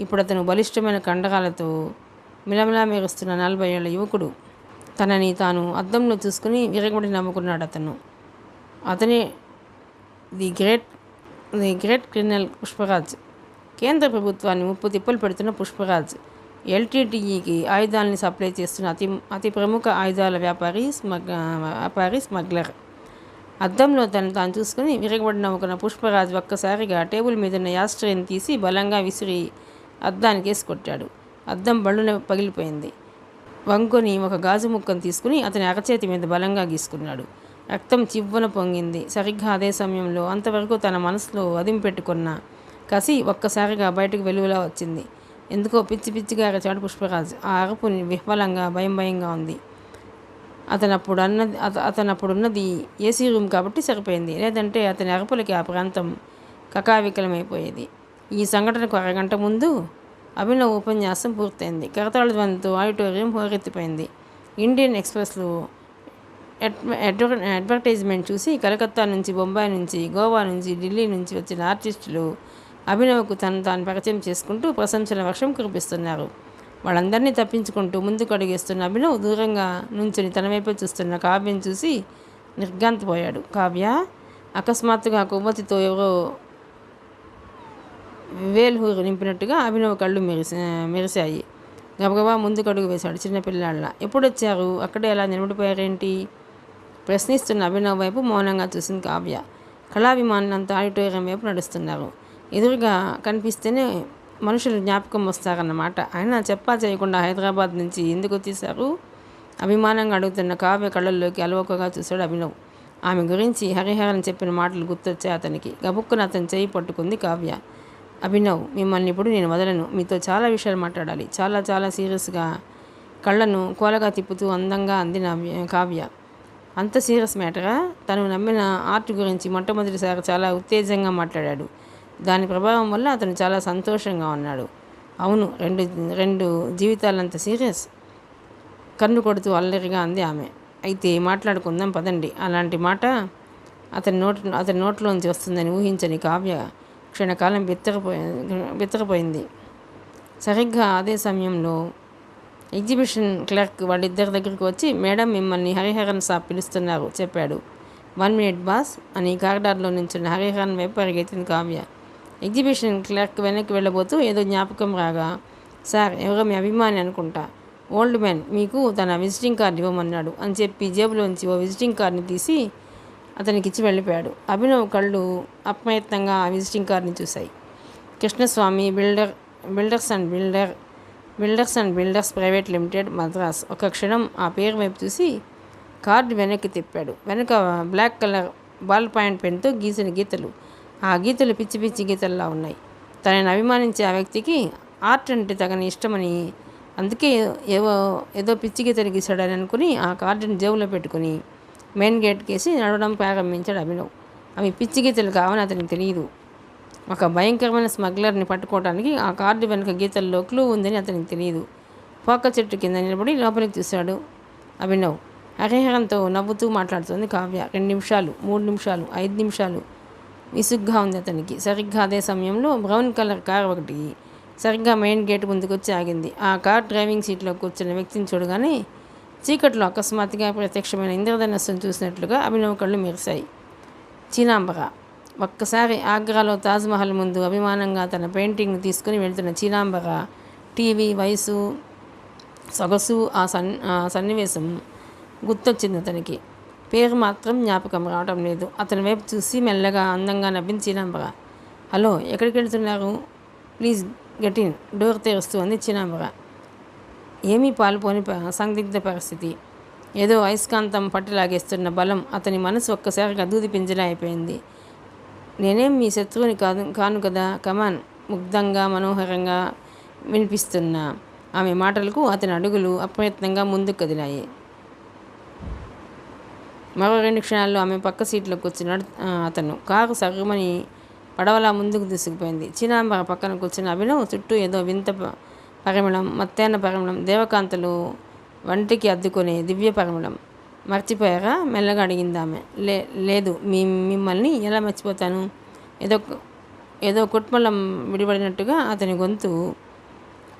ఇప్పుడు అతను బలిష్టమైన కండరాలతో మిలమిలా మెరుస్తున్న 40 ఏళ్ల యువకుడు. తనని తాను అద్దంలో చూసుకుని విరగబడి నవ్వుకున్నాడు అతను. అతనే ది గ్రేట్ క్రిమినల్ పుష్పరాజ్. కేంద్ర ప్రభుత్వాన్ని ముప్పు తిప్పలు పెడుతున్న పుష్పరాజ్ ఎల్టీటీఈకి ఆయుధాలని సప్లై చేస్తున్న అతి ప్రముఖ ఆయుధాల వ్యాపారి స్మగ్లర్. అద్దంలో తాను చూసుకుని విరగబడి నవ్వుకున్న పుష్పరాజ్ ఒక్కసారిగా టేబుల్ మీదున్న యాస్ట్రేని తీసి బలంగా విసిరి అద్దానికి వేసి కొట్టాడు. అద్దం బళ్ళున పగిలిపోయింది. వంకొని ఒక గాజు ముక్కను తీసుకుని అతని అరచేతి మీద బలంగా గీసుకున్నాడు. రక్తం చివ్వున పొంగింది. సరిగ్గా అదే సమయంలో అంతవరకు తన మనసులో అదింపెట్టుకున్న కసి ఒక్కసారిగా బయటకు వెలుగులా వచ్చింది. ఎందుకో పిచ్చి పిచ్చిగా అరచాడు పుష్పరాజ్. ఆ అరుపు విహ్వలంగా భయంగా ఉంది. అతనప్పుడున్నది ఏసీ రూమ్ కాబట్టి సరిపోయింది. లేదంటే అతని అరుపులకి ఆ ప్రాంతం కకావికలమైపోయేది. ఈ సంఘటనకు అరగంట ముందు అభినవ్ ఉపన్యాసం పూర్తయింది. కరతాళ ధ్వనితో ఆడిటోరియం హోరెత్తిపోయింది. ఇండియన్ ఎక్స్ప్రెస్లో అడ్వర్టైజ్మెంట్ చూసి కలకత్తా నుంచి, బొంబాయి నుంచి, గోవా నుంచి, ఢిల్లీ నుంచి వచ్చిన ఆర్టిస్టులు అభినవ్కు తాను పరిచయం చేసుకుంటూ ప్రశంసల వర్షం కురిపిస్తున్నారు. వాళ్ళందరినీ తప్పించుకుంటూ ముందుకు అడుగేస్తున్న అభినవ్ దూరంగా నుంచుని తన వైపు చూస్తున్న కావ్యను చూసి నిర్ఘాంతపోయాడు. కావ్య? అకస్మాత్తుగా కొవ్వొత్తితో ఎవరో వేల్హూరు నింపినట్టుగా అభినవ్ కళ్ళు మెరిశాయి. గబగబా ముందుకు అడుగు వేశాడు చిన్నపిల్లాళ్ళ. ఎప్పుడొచ్చారు? అక్కడే ఎలా నిలబడిపోయారేంటి? ప్రశ్నిస్తున్న అభినవ్ వైపు మౌనంగా చూసింది కావ్య. కళాభిమానులంతా ఆడిటోరియం వైపు నడుస్తున్నారు. ఎదురుగా కనిపిస్తేనే మనుషులు జ్ఞాపకం వస్తారన్నమాట. ఆయన చెప్పా చేయకుండా హైదరాబాద్ నుంచి ఎందుకు వచ్చేశారు? అభిమానంగా అడుగుతున్న కావ్య కళ్ళల్లోకి అలవోకగా చూశాడు అభినవ్. ఆమె గురించి హరిహరన్ చెప్పిన మాటలు గుర్తొచ్చాయి అతనికి. గబుక్కున అతను చేయి పట్టుకుంది కావ్య. అభినవ్, మిమ్మల్ని ఇప్పుడు నేను వదలను. మీతో చాలా విషయాలు మాట్లాడాలి. చాలా చాలా సీరియస్గా కళ్ళను కోలగా తిప్పుతూ అందంగా అంది కావ్య. అంత సీరియస్ మ్యాటరా? తను నమ్మిన ఆర్ట్ గురించి మొట్టమొదటిసారి చాలా ఉత్తేజంగా మాట్లాడాడు. దాని ప్రభావం వల్ల అతను చాలా సంతోషంగా ఉన్నాడు. అవును, రెండు జీవితాలంత సీరియస్. కన్ను కొడుతూ అల్లరిగా అంది ఆమె. అయితే మాట్లాడుకుందాం పదండి. అలాంటి మాట అతని నోట్లోంచి వస్తుందని ఊహించని కావ్య క్షణకాలం బిత్తరపోయింది. సరిగ్గా అదే సమయంలో ఎగ్జిబిషన్ క్లర్క్ వాళ్ళిద్దరి దగ్గరికి వచ్చి, మేడం మిమ్మల్ని హరిహరన్ సాబ్ పిలుస్తున్నారు చెప్పాడు. 1 minute బాస్ అని కారిడార్లో నుంచున్న హరిహరన్ వైపు పరిగెత్తింది కావ్య. ఎగ్జిబిషన్ క్లర్క్ వెనక్కి వెళ్ళబోతూ ఏదో జ్ఞాపకం రాగా, సార్ ఎవరో మీ అభిమాని అనుకుంటా, ఓల్డ్ మ్యాన్ మీకు తన విజిటింగ్ కార్డు ఇవ్వమన్నాడు అని చెప్పి జేబులోంచి ఓ విజిటింగ్ కార్డుని తీసి అతనికి ఇచ్చి వెళ్ళిపోయాడు. అభినవ్ కళ్ళు అప్రయత్నంగా ఆ విజిటింగ్ కార్డుని చూశాయి. Krishnaswamy builders and builders private limited, Madras. ఒక క్షణం ఆ పేరు వైపు చూసి కార్డు వెనక్కి తిప్పాడు. వెనక బ్లాక్ కలర్ బాల్ పాయింట్ పెన్తో గీసిన గీతలు. ఆ గీతలు పిచ్చి పిచ్చి గీతల్లా ఉన్నాయి. తనని అభిమానించే ఆ వ్యక్తికి ఆర్ట్ అంటే తగని ఇష్టమని, అందుకే ఏదో పిచ్చి గీతలు గీశాడని అనుకుని ఆ కార్డుని జేబులో పెట్టుకుని మెయిన్ గేట్ కేసి నడవడం ప్రారంభించాడు అభినవ్. అవి పిచ్చి గీతలు కావని అతనికి తెలియదు. ఒక భయంకరమైన స్మగ్లర్ని పట్టుకోవడానికి ఆ కార్డు వెనుక గీతల్లో క్లూ ఉందని అతనికి తెలియదు. పోక చెట్టు కింద నిలబడి లోపలికి చూశాడు అభినవ్. హరిహరన్తో నవ్వుతూ మాట్లాడుతుంది కావ్య. 2 నిమిషాలు, 3 నిమిషాలు, 5 నిమిషాలు విసుగ్గా ఉంది అతనికి. సరిగ్గా అదే సమయంలో బ్రౌన్ కలర్ కార్ ఒకటి సరిగ్గా మెయిన్ గేట్ ముందుకు వచ్చి ఆగింది. ఆ కార్ డ్రైవింగ్ సీట్లో కూర్చున్న వ్యక్తిని చూడగానే చీకట్లో అకస్మాత్తుగా ప్రత్యక్షమైన ఇంద్రధనస్సును చూసినట్లుగా అభినవ్ కళ్ళు మెరిశాయి. చీనాంబర. ఒక్కసారి ఆగ్రాలో తాజ్మహల్ ముందు అభిమానంగా తన పెయింటింగ్ను తీసుకుని వెళ్తున్న చీనాంబర టీవీ, వయసు, సొగసు, ఆ సన్నివేశం గుర్తొచ్చింది అతనికి. పేరు మాత్రం జ్ఞాపకం రావడం లేదు. అతని వైపు చూసి మెల్లగా అందంగా నవ్వింది చీనాంబర. హలో, ఎక్కడికి వెళ్తున్నారు? ప్లీజ్ గెట్ ఇన్, డోర్ తెరుస్తూ అంది చినాంబర. ఏమీ పాలుపోని సందిగ్ధ పరిస్థితి. ఏదో అయస్కాంతం పట్టిలాగేస్తున్న బలం. అతని మనసు ఒక్కసారిగా దూది పింజలా అయిపోయింది. నేనేం మీ శత్రువుని కాను కదా, కమాన్. ముగ్ధంగా మనోహరంగా వినిపిస్తున్న ఆమె మాటలకు అతని అడుగులు అప్రయత్నంగా ముందుకు కదిలాయి. మరో 2 క్షణాల్లో ఆమె పక్క సీట్లో కూర్చున్నాడు అతను. కారు సర్రుమని పడవలా ముందుకు దూసుకుపోయింది. చినాంబర పక్కన కూర్చున్న అభినవ్ చుట్టూ ఏదో వింత పరిమళం, మత్తైన పరిమళం, దేవకాంతలు వంటికి అద్దుకునే దివ్య పరిమళం. మర్చిపోయారా? మెల్లగా అడిగింది ఆమె. లేదు, మిమ్మల్ని ఎలా మర్చిపోతాను? ఏదో కుట్మలం విడిపడినట్టుగా అతని గొంతు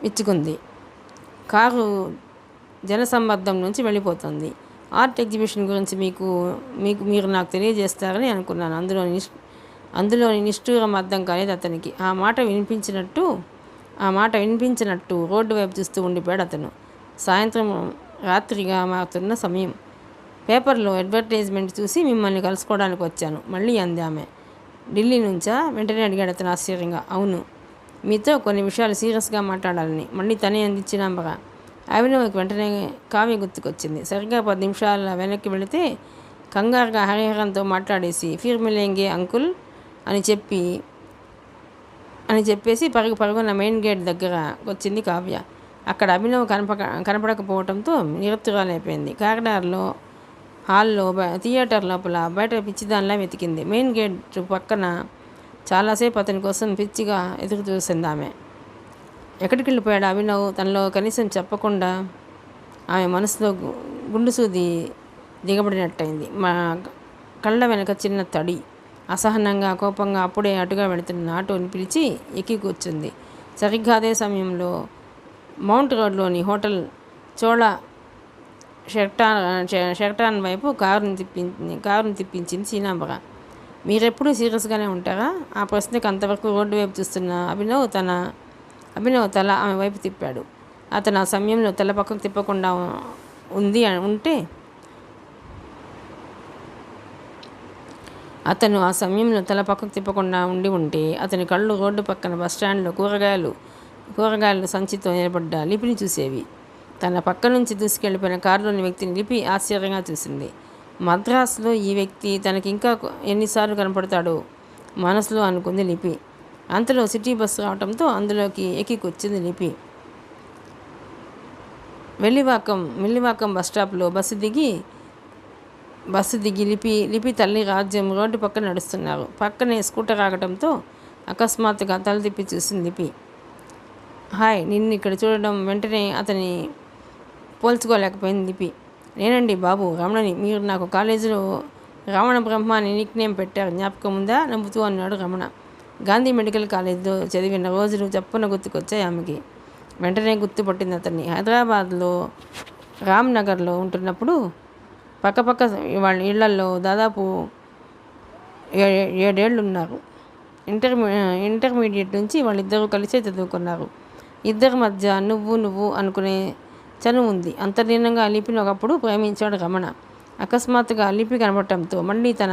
విచ్చుకుంది. కారు జనసమ్మర్దం నుంచి వెళ్ళిపోతుంది. ఆర్ట్ ఎగ్జిబిషన్ గురించి మీరు నాకు తెలియజేస్తారని అనుకున్నాను. అందులోని నిష్ఠూరం అర్థం కాలేదు అతనికి. ఆ మాట వినిపించినట్టు రోడ్డు వైపు చూస్తూ ఉండిపోయాడు అతను. సాయంత్రం రాత్రిగా మారుతున్న సమయం. పేపర్లో అడ్వర్టైజ్మెంట్ చూసి మిమ్మల్ని కలుసుకోవడానికి వచ్చాను మళ్ళీ అంది ఆమె. ఢిల్లీ నుంచా? వెంటనే అడిగాడు అతను ఆశ్చర్యంగా. అవును, మీతో కొన్ని విషయాలు సీరియస్గా మాట్లాడాలని. మళ్ళీ తనే అందించినాంబర. అభినవ్కి వెంటనే కావ్య గుర్తుకొచ్చింది. సరిగ్గా 10 నిమిషాల వెనక్కి వెళితే కంగారుగా హరిహరంతో మాట్లాడేసి ఫిర్ మిలేంగే అంకుల్ అని చెప్పేసి పరుగున మెయిన్ గేట్ దగ్గర వచ్చింది కావ్య. అక్కడ అభినవ్ కనపడకపోవడంతో నిరుత్తురాలైపోయింది. కారిడార్లో, హాల్లో, థియేటర్ లోపల, బయట పిచ్చిదానిలా వెతికింది. మెయిన్ గేట్ పక్కన చాలాసేపు అతని కోసం పిచ్చిగా ఎదురు చూసింది ఆమె. ఎక్కడికి వెళ్ళిపోయాడు అభినవ్? తనలో కనీసం చెప్పకుండా ఆమె మనసులో గుండు సూది దిగబడినట్టయింది. మా కళ్ళ వెనక చిన్న తడి. అసహనంగా, కోపంగా అప్పుడే అటుగా వెళుతున్న ఆటోని పిలిచి ఎక్కి కూర్చుంది. సరిగ్గా అదే సమయంలో మౌంట్ రోడ్లోని హోటల్ చోళా షెర్టాన్ వైపు కారుని తిప్పించింది చినాంబర. మీరెప్పుడూ సీరియస్గానే ఉంటారా? ఆ ప్రశ్నకు అంతవరకు రోడ్డు వైపు చూస్తున్న అభినవ్ తల ఆమె వైపు తిప్పాడు. అతను ఆ సమయంలో తల పక్కకు తిప్పకుండా ఉంటే అతని కళ్ళు రోడ్డు పక్కన బస్టాండ్లో కూరగాయలు సంచితో నిలబడ్డ లిపిని చూసేవి. తన పక్క నుంచి దూసుకెళ్ళిపోయిన కారులోని వ్యక్తిని లిపి ఆశ్చర్యంగా చూసింది. మద్రాసులో ఈ వ్యక్తి తనకి ఇంకా ఎన్నిసార్లు కనపడతాడో మనసులో అనుకుంది లిపి. అంతలో సిటీ బస్సు రావడంతో అందులోకి ఎక్కి కూర్చుంది లిపి. మిల్లివాకం బస్టాప్లో బస్సు దిగి లిపి తల్లి రాజ్యం రోడ్డు పక్కన నడుస్తున్నారు. పక్కనే స్కూటర్ ఆగటంతో అకస్మాత్తుగా తల తిప్పి చూసింది లిపి. హాయ్, నిన్ను ఇక్కడ చూడడం. వెంటనే అతని పోల్చుకోలేకపోయింది లిపి. నేనండి బాబు, రమణని. మీరు నాకు కాలేజీలో రావణ బ్రహ్మ అని నిక్నేమ్ పెట్టారు, జ్ఞాపకం ఉందా? నవ్వుతూ అన్నాడు రమణ. గాంధీ మెడికల్ కాలేజీలో చదివిన రోజులు చప్పున గుర్తుకొచ్చాయి ఆమెకి. వెంటనే గుర్తుపట్టింది అతన్ని. హైదరాబాద్లో రామ్నగర్లో ఉంటున్నప్పుడు పక్కపక్క వాళ్ళ ఇళ్లల్లో దాదాపు 7 ఏళ్ళు ఉన్నారు. ఇంటర్మీడియట్ నుంచి వాళ్ళిద్దరూ కలిసే చదువుకున్నారు. ఇద్దరి మధ్య నువ్వు అనుకునే చనువు ఉంది. అంతర్లీనంగా లిపిని ఒకప్పుడు ప్రేమించాడు రమణ. అకస్మాత్తుగా లిపి కనబడటంతో మళ్ళీ తన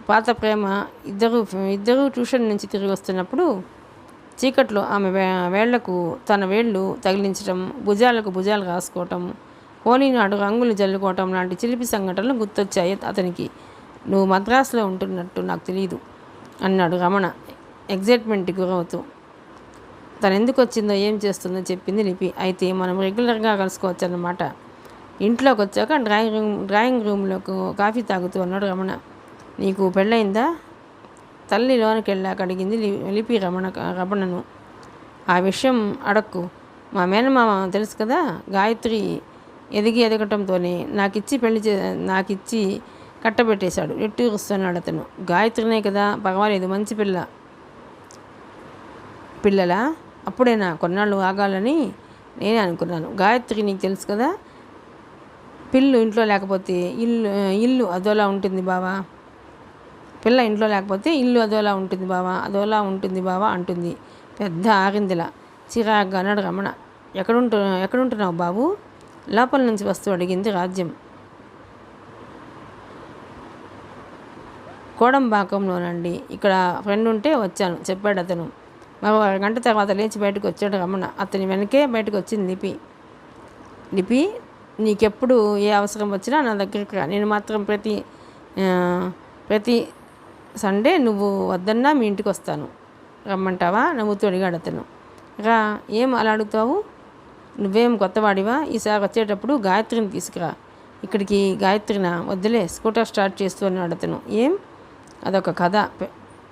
పాత ప్రేమ. ఇద్దరూ ట్యూషన్ నుంచి తిరిగి వస్తున్నప్పుడు చీకట్లో ఆమె వేళ్లకు తన వేళ్ళు తగిలించడం, భుజాలు రాసుకోవటం, హోలీ నాడు రంగులు జల్లుకోవటం లాంటి చిలిపి సంఘటనలు గుర్తొచ్చాయి అతనికి. నువ్వు మద్రాసులో ఉంటున్నట్టు నాకు తెలియదు అన్నాడు రమణ ఎగ్జైట్మెంట్కి గురవుతూ. తను ఎందుకు వచ్చిందో, ఏం చేస్తుందో చెప్పింది లిపి. అయితే మనం రెగ్యులర్గా కలుసుకోవచ్చు అన్నమాట. ఇంట్లోకి వచ్చాక డ్రాయింగ్ రూమ్లోకి కాఫీ తాగుతూ అన్నాడు రమణ. నీకు పెళ్ళయిందా? తల్లి లోనికి వెళ్ళాక అడిగింది లిపి రమణను. ఆ విషయం అడక్కు. మా మేనమామ తెలుసు కదా, గాయత్రి ఎదగటంతోనే నాకిచ్చి కట్టబెట్టేశాడు. ఎట్టూరుస్తున్నాడు అతను. గాయత్రినే కదా, పర్వాలేదు, మంచి పిల్లలా? అప్పుడేనా? కొన్నాళ్ళు ఆగాలని నేనే అనుకున్నాను. గాయత్రి నీకు తెలుసు కదా, పిల్లు ఇంట్లో లేకపోతే ఇల్లు అదోలా ఉంటుంది బావా. పిల్ల ఇంట్లో లేకపోతే ఇల్లు అదోలా ఉంటుంది బావా అంటుంది పెద్ద ఆరిందిలా చిరాగ్గా అన్నాడు రమణ. ఎక్కడుంటున్నావు బాబు? లోపల నుంచి వస్తూ అడిగింది రాజ్యం. కోడంబాకంలోనండి. ఇక్కడ ఫ్రెండ్ ఉంటే వచ్చాను చెప్పాడు అతను. మరో అరగంట తర్వాత లేచి బయటకు వచ్చాడు రమణ. అతని వెనకే బయటకు వచ్చింది లిపి. లిపి, నీకెప్పుడు ఏ అవసరం వచ్చినా నా దగ్గరికి రా. నేను మాత్రం ప్రతి సండే నువ్వు వద్దన్నా మీ ఇంటికి వస్తాను. రమ్మంటావా? నవ్వుతూ అడిగాడు అతను. రా. ఏం అలా అడుగుతావు? నువ్వేం కొత్తవాడివా? ఈసారి వచ్చేటప్పుడు గాయత్రిని తీసుకురా. ఇక్కడికి గాయత్రినా? వద్దులే, స్కూటర్ స్టార్ట్ చేస్తూ అన్నాడు అతను. ఏం? అదొక కథ.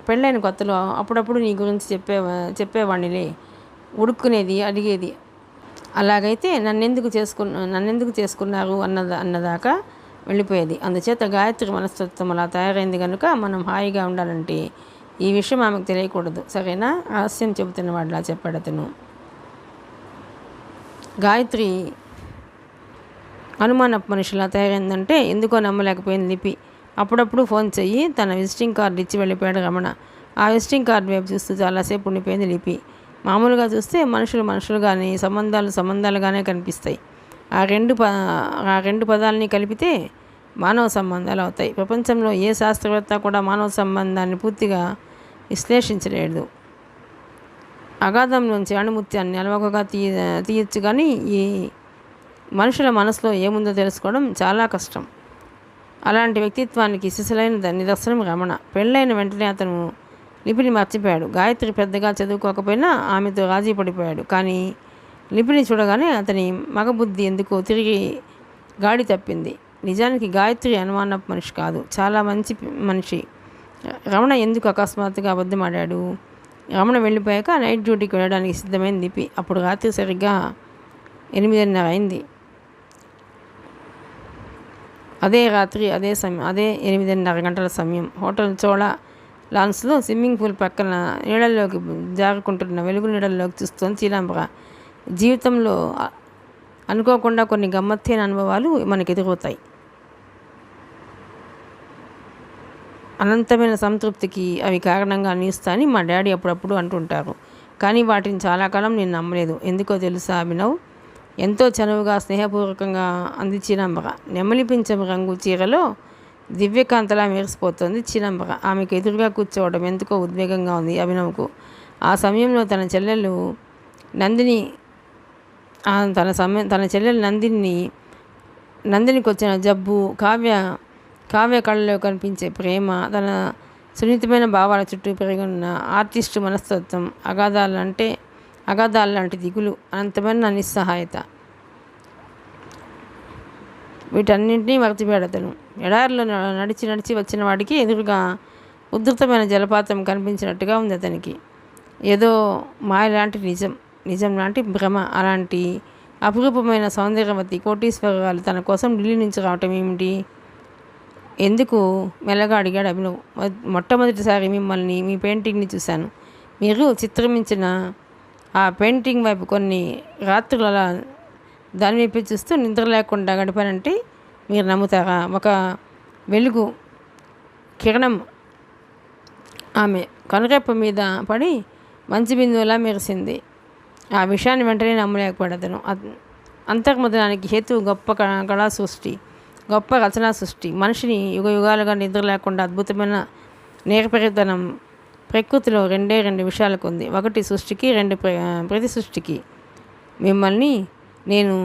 పెళ్ళైన కొత్తలో అప్పుడప్పుడు నీ గురించి చెప్పేవాడినిలే. ఉడుక్కునేది, అడిగేది. అలాగైతే నన్నెందుకు చేసుకున్నారు అన్నదాకా వెళ్ళిపోయేది. అందుచేత గాయత్రి మనస్తత్వం అలా తయారైంది కనుక మనం హాయిగా ఉండాలంటే ఈ విషయం ఆమెకు తెలియకూడదు. సరేనా? రహస్యం చెబుతున్నవాడిలా చెప్పాడు అతను. గాయత్రి అనుమానపు మనిషిలా తయారైందంటే ఎందుకో నమ్మలేకపోయింది లిపి. అప్పుడప్పుడు ఫోన్ చెయ్యి, తన విజిటింగ్ కార్డు ఇచ్చి వెళ్ళిపోయాడు రమణ. ఆ విజిటింగ్ కార్డు వైపు చూస్తూ చాలాసేపు ఉండిపోయింది లిపి. మామూలుగా చూస్తే మనుషులుగానే, సంబంధాలుగానే కనిపిస్తాయి. ఆ రెండు పదాలని కలిపితే మానవ సంబంధాలు అవుతాయి. ప్రపంచంలో ఏ శాస్త్రవేత్త కూడా మానవ సంబంధాన్ని పూర్తిగా విశ్లేషించలేడు. అగాధంలోంచి అణుముత్యాన్ని అలవకగా తీయచ్చు, కానీ ఈ మనుషుల మనసులో ఏముందో తెలుసుకోవడం చాలా కష్టం. అలాంటి వ్యక్తిత్వానికి సిసలైన నిదర్శనం రమణ. పెళ్ళైన వెంటనే అతను లిపిని మర్చిపోయాడు. గాయత్రి పెద్దగా చదువుకోకపోయినా ఆమెతో రాజీ పడిపోయాడు. కానీ లిపిని చూడగానే అతని మగబుద్ధి ఎందుకో తిరిగి గాడి తప్పింది. నిజానికి గాయత్రి అనుమానపు మనిషి కాదు, చాలా మంచి మనిషి. రమణ ఎందుకు అకస్మాత్తుగా అబద్ధమాడాడు? రమణ వెళ్ళిపోయాక నైట్ డ్యూటీకి వెళ్ళడానికి సిద్ధమైంది లిపి. అప్పుడు రాత్రి సరిగ్గా 8:30 అయింది. అదే రాత్రి, అదే 8:30 గంటల సమయం. హోటల్ చోళా లాన్స్లో స్విమ్మింగ్ పూల్ పక్కన నీళ్ళల్లోకి జారుకుంటున్న వెలుగు నీళ్ళల్లోకి చూస్తోంది చీలాంబర. జీవితంలో అనుకోకుండా కొన్ని గమ్మత్తైన అనుభవాలు మనకు ఎదురవుతాయి. అనంతమైన సంతృప్తికి అవి కారణంగా అందిస్తాయని మా డాడీ అప్పుడప్పుడు అంటుంటారు. కానీ వాటిని చాలా కాలం నేను నమ్మలేదు. ఎందుకో తెలుసా అభినవ్? ఎంతో చనువుగా, స్నేహపూర్వకంగా అంది చీలాంబర. నెమలి పింఛం రంగు చీరలో దివ్యకాంతలా మెరిసిపోతుంది చీలాంబర. ఆమెకు ఎదురుగా కూర్చోవడం ఎందుకో ఉద్వేగంగా ఉంది అభినవ్కు. ఆ సమయంలో తన చెల్లెలు నందినికి వచ్చిన జబ్బు, కావ్య కళ్ళలో కనిపించే ప్రేమ, తన సున్నితమైన భావాల చుట్టూ పెరిగిన ఆర్టిస్టు మనస్తత్వం, అగాధాల లాంటి దిగులు, అనంతమైన నిస్సహాయత, వీటన్నింటినీ మర్చిపోయాడు అతను. ఎడారిలో నడిచి వచ్చిన వాడికి ఎదురుగా ఉధృతమైన జలపాతం కనిపించినట్టుగా ఉంది అతనికి. ఏదో మాయ లాంటి నిజం లాంటి భ్రమ. అలాంటి అపురూపమైన సౌందర్యవతి కోటీశ్వరాలు తన కోసం ఢిల్లీ నుంచి రావటం ఏమిటి? ఎందుకు? మెల్లగా అడిగాడు అభినవ్. మొట్టమొదటిసారి మిమ్మల్ని, మీ పెయింటింగ్ని చూశాను. మీరు చిత్రమించిన ఆ పెయింటింగ్ వైపు కొన్ని రాత్రులు అలా దాని వైపు చూస్తూ నిద్ర లేకుండా గడిపానంటే మీరు నమ్ముతారా? ఒక వెలుగు కిరణం ఆమె కనురెప్ప మీద పడి మంచి బిందువులా మెరిసింది. ఆ విషయాన్ని వెంటనే నమ్మలేకపోయాడు అతను. అంతర్మదనానికి హేతువు గొప్ప కళా సృష్టి, గొప్ప రచనా సృష్టి. మనిషిని యుగాలుగా నిద్ర లేకుండా అద్భుతమైన నేర్పరితనం ప్రకృతిలో రెండు విషయాలకు ఉంది. ఒకటి సృష్టికి, రెండు ప్రతి సృష్టికి. మిమ్మల్ని నేను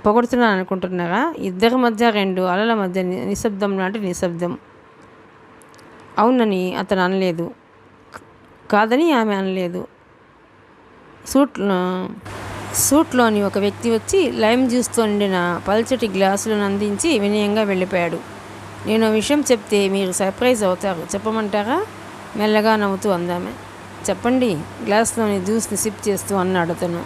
పొగడుతున్నాను అనుకుంటున్నారా? ఇద్దరి మధ్య రెండు అలల మధ్య నిశ్శబ్దం లాంటి నిశ్శబ్దం. అవునని అతను అనలేదు, కాదని ఆమె అనలేదు. సూట్లోని ఒక వ్యక్తి వచ్చి లైమ్ జ్యూస్తో నిండిన పల్చటి గ్లాసులను అందించి వినయంగా వెళ్ళిపోయాడు. నేను విషయం చెప్తే మీరు సర్ప్రైజ్ అవుతారు, చెప్పమంటారా? మెల్లగా నవ్వుతూ అందామె. చెప్పండి, గ్లాస్లోని జ్యూస్ని సిప్ చేస్తూ అన్నాడు అతను.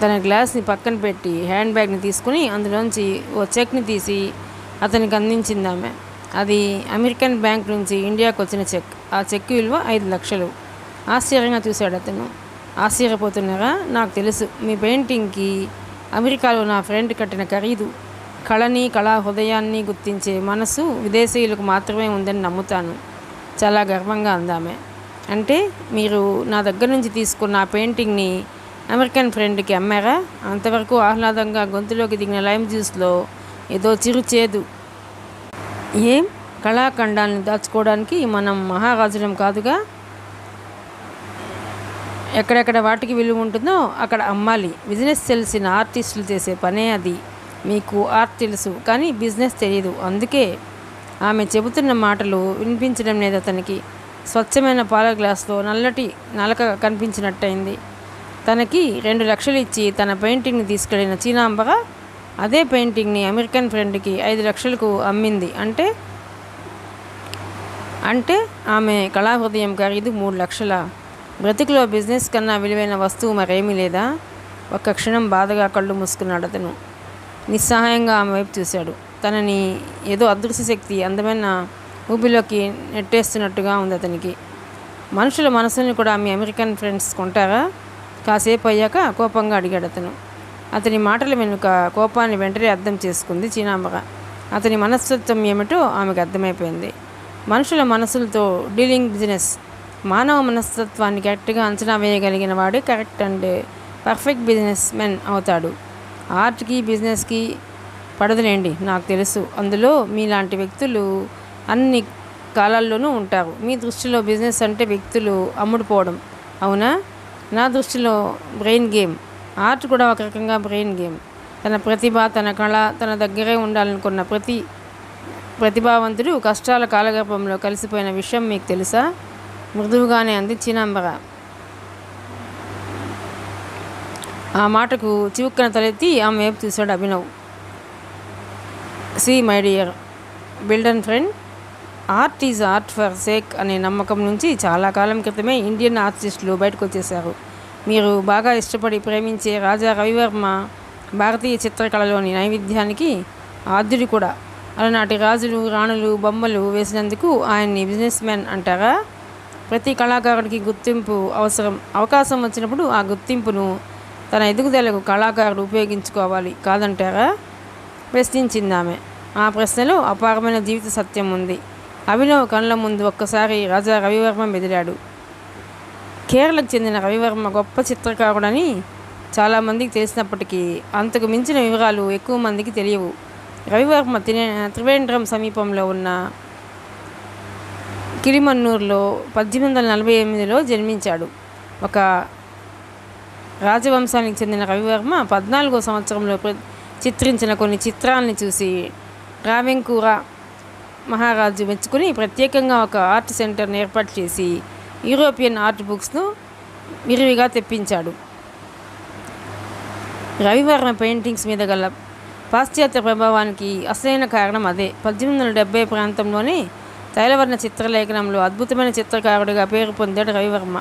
తన గ్లాస్ని పక్కన పెట్టి హ్యాండ్ బ్యాగ్ని తీసుకుని అందులోంచి ఓ చెక్ని తీసి అతనికి అందించింది ఆమె. అది అమెరికన్ బ్యాంక్ నుంచి ఇండియాకు వచ్చిన చెక్. ఆ చెక్ విలువ 5 లక్షలు. ఆశ్చర్యంగా చూశాడు అతను. ఆశ్చర్యపోతున్నారా? నాకు తెలుసు, మీ పెయింటింగ్కి అమెరికాలో నా ఫ్రెండ్ కట్టిన ఖరీదు. కళని, కళా హృదయాన్ని గుర్తించే మనసు విదేశీయులకు మాత్రమే ఉందని నమ్ముతాను, చాలా గర్వంగా అందామె. అంటే మీరు నా దగ్గర నుంచి తీసుకున్న ఆ పెయింటింగ్ని అమెరికన్ ఫ్రెండ్కి అమ్మారా? అంతవరకు ఆహ్లాదంగా గొంతులోకి దిగిన లైమ్ జ్యూస్లో ఏదో చిరు చేదు. ఏం కళాఖండాలను దాచుకోవడానికి మనం మహారాజులం కాదుగా. ఎక్కడెక్కడ వాటికి విలువ ఉంటుందో అక్కడ అమ్మాలి. బిజినెస్ తెలిసిన ఆర్టిస్టులు చేసే పనే అది. మీకు ఆర్ట్ తెలుసు కానీ బిజినెస్ తెలియదు. అందుకే ఆమె చెబుతున్న మాటలు వినిపించడం లేదు అతనికి. స్వచ్ఛమైన పాల గ్లాస్లో నల్లటి నలక కనిపించినట్టయింది. తనకి 2 లక్షలు ఇచ్చి తన పెయింటింగ్ని తీసుకెళ్లిన చీనాంబర అదే పెయింటింగ్ని అమెరికన్ ఫ్రెండ్కి 5 లక్షలకు అమ్మింది. అంటే ఆమె కళాహృదయం ఖరీదు 3 లక్షల. బ్రతుకులో బిజినెస్ కన్నా విలువైన వస్తువు మరేమీ లేదా? ఒక్క క్షణం బాధగా కళ్ళు మూసుకున్నాడు అతను. నిస్సహాయంగా ఆమె వైపు చూశాడు. తనని ఏదో అదృశ్య శక్తి అందమైన ఊబిలోకి నెట్టేస్తున్నట్టుగా ఉంది అతనికి. మనుషుల మనసుని కూడా మీ అమెరికన్ ఫ్రెండ్స్ కొంటారా? కాసేపు అయ్యాక కోపంగా అడిగాడు అతను. అతని మాటల వెనుక కోపాన్ని వెంటనే అర్థం చేసుకుంది చీనాంబర. అతని మనస్తత్వం ఏమిటో ఆమెకు అర్థమైపోయింది. మనుషుల మనసులతో డీలింగ్ బిజినెస్. మానవ మనస్తత్వాన్ని కరెక్ట్గా అంచనా వేయగలిగిన వాడే correct and perfect business men అవుతాడు. ఆర్ట్కి బిజినెస్కి పడదులేండి, నాకు తెలుసు. అందులో మీలాంటి వ్యక్తులు అన్ని కాలాల్లోనూ ఉంటారు. మీ దృష్టిలో బిజినెస్ అంటే వ్యక్తులు అమ్ముడుపోవడం, అవునా? నా దృష్టిలో బ్రెయిన్ గేమ్. ఆర్ట్ కూడా ఒక రకంగా బ్రెయిన్ గేమ్. తన ప్రతిభ, తన కళ తన దగ్గరే ఉండాలనుకున్న ప్రతి ప్రతిభావంతుడు కష్టాల కాలగర్భంలో కలిసిపోయిన విషయం మీకు తెలుసా? మృదువుగానే అంది చీనాంబర. ఆ మాటకు చివుక్కన తలెత్తి ఆమె వైపు చూశాడు అభినవ్. సి మై డియర్ బిల్డన్ friend, art is art for sake అనే నమ్మకం నుంచి చాలా కాలం క్రితమే ఇండియన్ ఆర్టిస్టులు బయటకు వచ్చేశారు. మీరు బాగా ఇష్టపడి ప్రేమించే రాజా రవివర్మ భారతీయ చిత్రకళలోని నైవేద్యానికి ఆద్యుడు కూడా. అలనాటి రాజులు రాణులు బొమ్మలు వేసినందుకు ఆయన్ని బిజినెస్ మ్యాన్ అంటారా? ప్రతి కళాకారుడికి గుర్తింపు అవసరం. అవకాశం వచ్చినప్పుడు ఆ గుర్తింపును తన ఎదుగుదలకు కళాకారుడు ఉపయోగించుకోవాలి, కాదంటారా? ప్రశ్నించింది ఆమె. ఆ ప్రశ్నలో అపారమైన జీవిత సత్యం ఉంది. అభినవ్ కళ్ళ ముందు ఒక్కసారి రాజా రవివర్మ మెదిలాడు. కేరళకు చెందిన రవివర్మ గొప్ప చిత్రకారుడని చాలామందికి తెలిసినప్పటికీ అంతకు మించిన వివరాలు ఎక్కువ మందికి తెలియవు. రవివర్మ త్రివేంద్రం సమీపంలో ఉన్న కిలిమన్నూరులో 1848లో జన్మించాడు. ఒక రాజవంశానికి చెందిన రవివర్మ 14వ సంవత్సరంలో చిత్రించిన కొన్ని చిత్రాలని చూసి ట్రావెంకూర మహారాజు మెచ్చుకుని ప్రత్యేకంగా ఒక ఆర్ట్ సెంటర్ని ఏర్పాటు చేసి యూరోపియన్ ఆర్ట్ బుక్స్ను విరివిగా తెప్పించాడు. రవివర్మ పెయింటింగ్స్ మీద గల పాశ్చాత్య ప్రభావానికి అసలైన కారణం అదే. 1870 ప్రాంతంలోనే తైలవర్ణ చిత్రలేఖనంలో అద్భుతమైన చిత్రకారుడిగా పేరు పొందాడు రవివర్మ.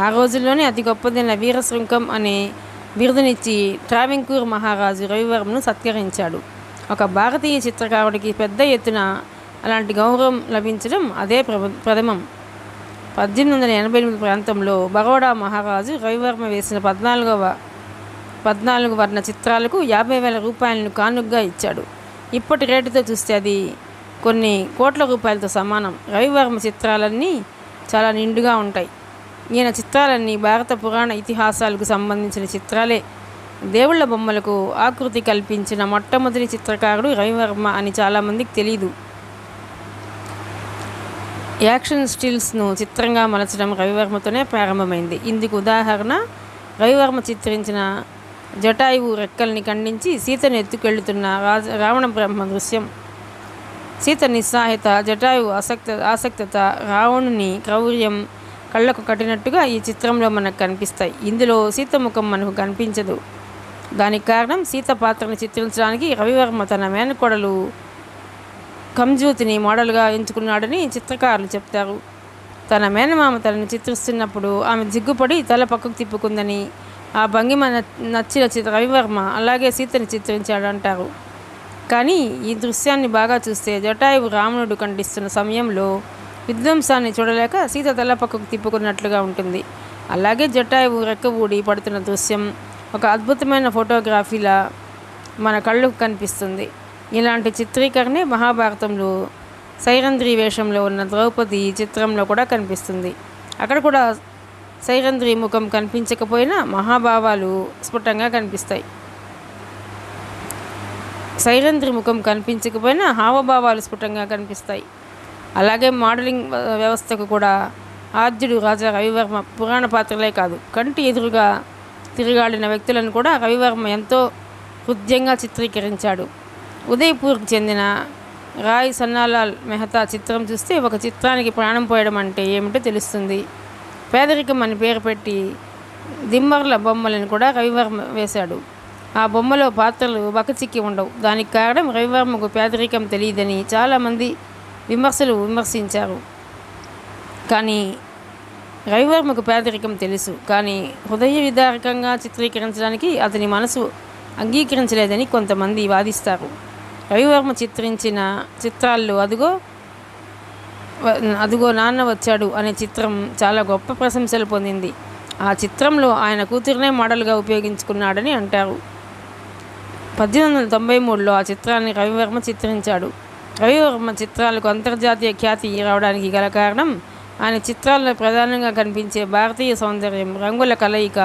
ఆ రోజుల్లోనే అతి గొప్పదైన వీరశృంఖం అనే బిరుదునిచ్చి ట్రావెంకూర్ మహారాజు రవివర్మను సత్కరించాడు. ఒక భారతీయ చిత్రకారుడికి పెద్ద ఎత్తున అలాంటి గౌరవం లభించడం అదే ప్రథమం. 1888 ప్రాంతంలో బరోడా మహారాజు రవివర్మ వేసిన 14 వర్ణ చిత్రాలకు 50,000 రూపాయలను కానుగ్గా ఇచ్చాడు. ఇప్పటి రేటుతో చూస్తే అది కొన్ని కోట్ల రూపాయలతో సమానం. రవివర్మ చిత్రాలన్నీ చాలా నిండుగా ఉంటాయి. ఈయన చిత్రాలన్నీ భారత పురాణ ఇతిహాసాలకు సంబంధించిన చిత్రాలే. దేవుళ్ల బొమ్మలకు ఆకృతి కల్పించిన మొట్టమొదటి చిత్రకారుడు రవివర్మ అని చాలామందికి తెలీదు. యాక్షన్ స్టిల్స్ను చిత్రంగా మలచడం రవివర్మతోనే ప్రారంభమైంది. ఇందుకు ఉదాహరణ రవివర్మ చిత్రించిన జటాయువు రెక్కల్ని ఖండించి సీతను ఎత్తుకెళ్తున్న రావణ బ్రహ్మ దృశ్యం. సీత నిస్సహాయత, జటాయువు ఆసక్తత, రావణుని క్రౌర్యం కళ్ళకు కట్టినట్టుగా ఈ చిత్రంలో మనకు కనిపిస్తాయి. ఇందులో సీత ముఖం మనకు కనిపించదు. దానికి కారణం సీత పాత్రను చిత్రించడానికి రవివర్మ తన మేనకోడలు కంజూతిని మోడల్గా ఎంచుకున్నాడని చిత్రకారులు చెప్తారు. తన మేనమామ తనను చిత్రిస్తున్నప్పుడు ఆమె జిగ్గుపడి తల పక్కకు తిప్పుకుందని, ఆ భంగిమ నచ్చిన రవివర్మ అలాగే సీతని చిత్రించాడంటారు. కానీ ఈ దృశ్యాన్ని బాగా చూస్తే జటాయువు రావణుడు ఖండిస్తున్న సమయంలో విధ్వంసాన్ని చూడలేక సీత తల పక్కకు తిప్పుకున్నట్లుగా ఉంటుంది. అలాగే జటాయువు రెక్క ఊడి పడుతున్న దృశ్యం ఒక అద్భుతమైన ఫోటోగ్రఫీలా మన కళ్ళకు కనిపిస్తుంది. ఇలాంటి చిత్రీకరణే మహాభారతంలో సైరంధ్రి వేషంలో ఉన్న ద్రౌపది చిత్రంలో కూడా కనిపిస్తుంది. అక్కడ కూడా సైరంధ్రి ముఖం కనిపించకపోయినా మహాభావాలు స్ఫుటంగా కనిపిస్తాయి. సైరంధ్రి ముఖం కనిపించకపోయినా హావభావాలు స్ఫుటంగా కనిపిస్తాయి. అలాగే మోడలింగ్ వ్యవస్థకు కూడా ఆద్యుడు రాజా రవివర్మ. పురాణ పాత్రలే కాదు, కంటి ఎదురుగా తిరగాడిన వ్యక్తులను కూడా రవివర్మ ఎంతో హృద్యంగా చిత్రీకరించాడు. ఉదయ్పూర్కి చెందిన రాయ్ సన్నాలాల్ మెహతా చిత్రం చూస్తే ఒక చిత్రానికి ప్రాణం పోయడం అంటే ఏమిటో తెలుస్తుంది. పేదరికం అని పేరు పెట్టి దిమ్మర్ల బొమ్మలను కూడా రవివర్మ వేశాడు. ఆ బొమ్మలో పాత్రలు బకచిక్కి ఉండవు. దానికి కారణం రవివర్మకు పేదరికం తెలియదని చాలామంది విమర్శించారు. కానీ రవివర్మకు పేదరికం తెలుసు, కానీ హృదయ విదారకంగా చిత్రీకరించడానికి అతని మనసు అంగీకరించలేదని కొంతమంది వాదిస్తారు. రవివర్మ చిత్రించిన చిత్రాల్లో అదుగో నాన్న వచ్చాడు అనే చిత్రం చాలా గొప్ప ప్రశంసలు పొందింది. ఆ చిత్రంలో ఆయన కూతురునే మోడల్గా ఉపయోగించుకున్నాడని అంటారు. 1893లో ఆ చిత్రాన్ని రవివర్మ చిత్రించాడు. రవివర్మ చిత్రాలకు అంతర్జాతీయ ఖ్యాతి రావడానికి గల కారణం ఆయన చిత్రాల్లో ప్రధానంగా కనిపించే భారతీయ సౌందర్యం, రంగుల కలయిక.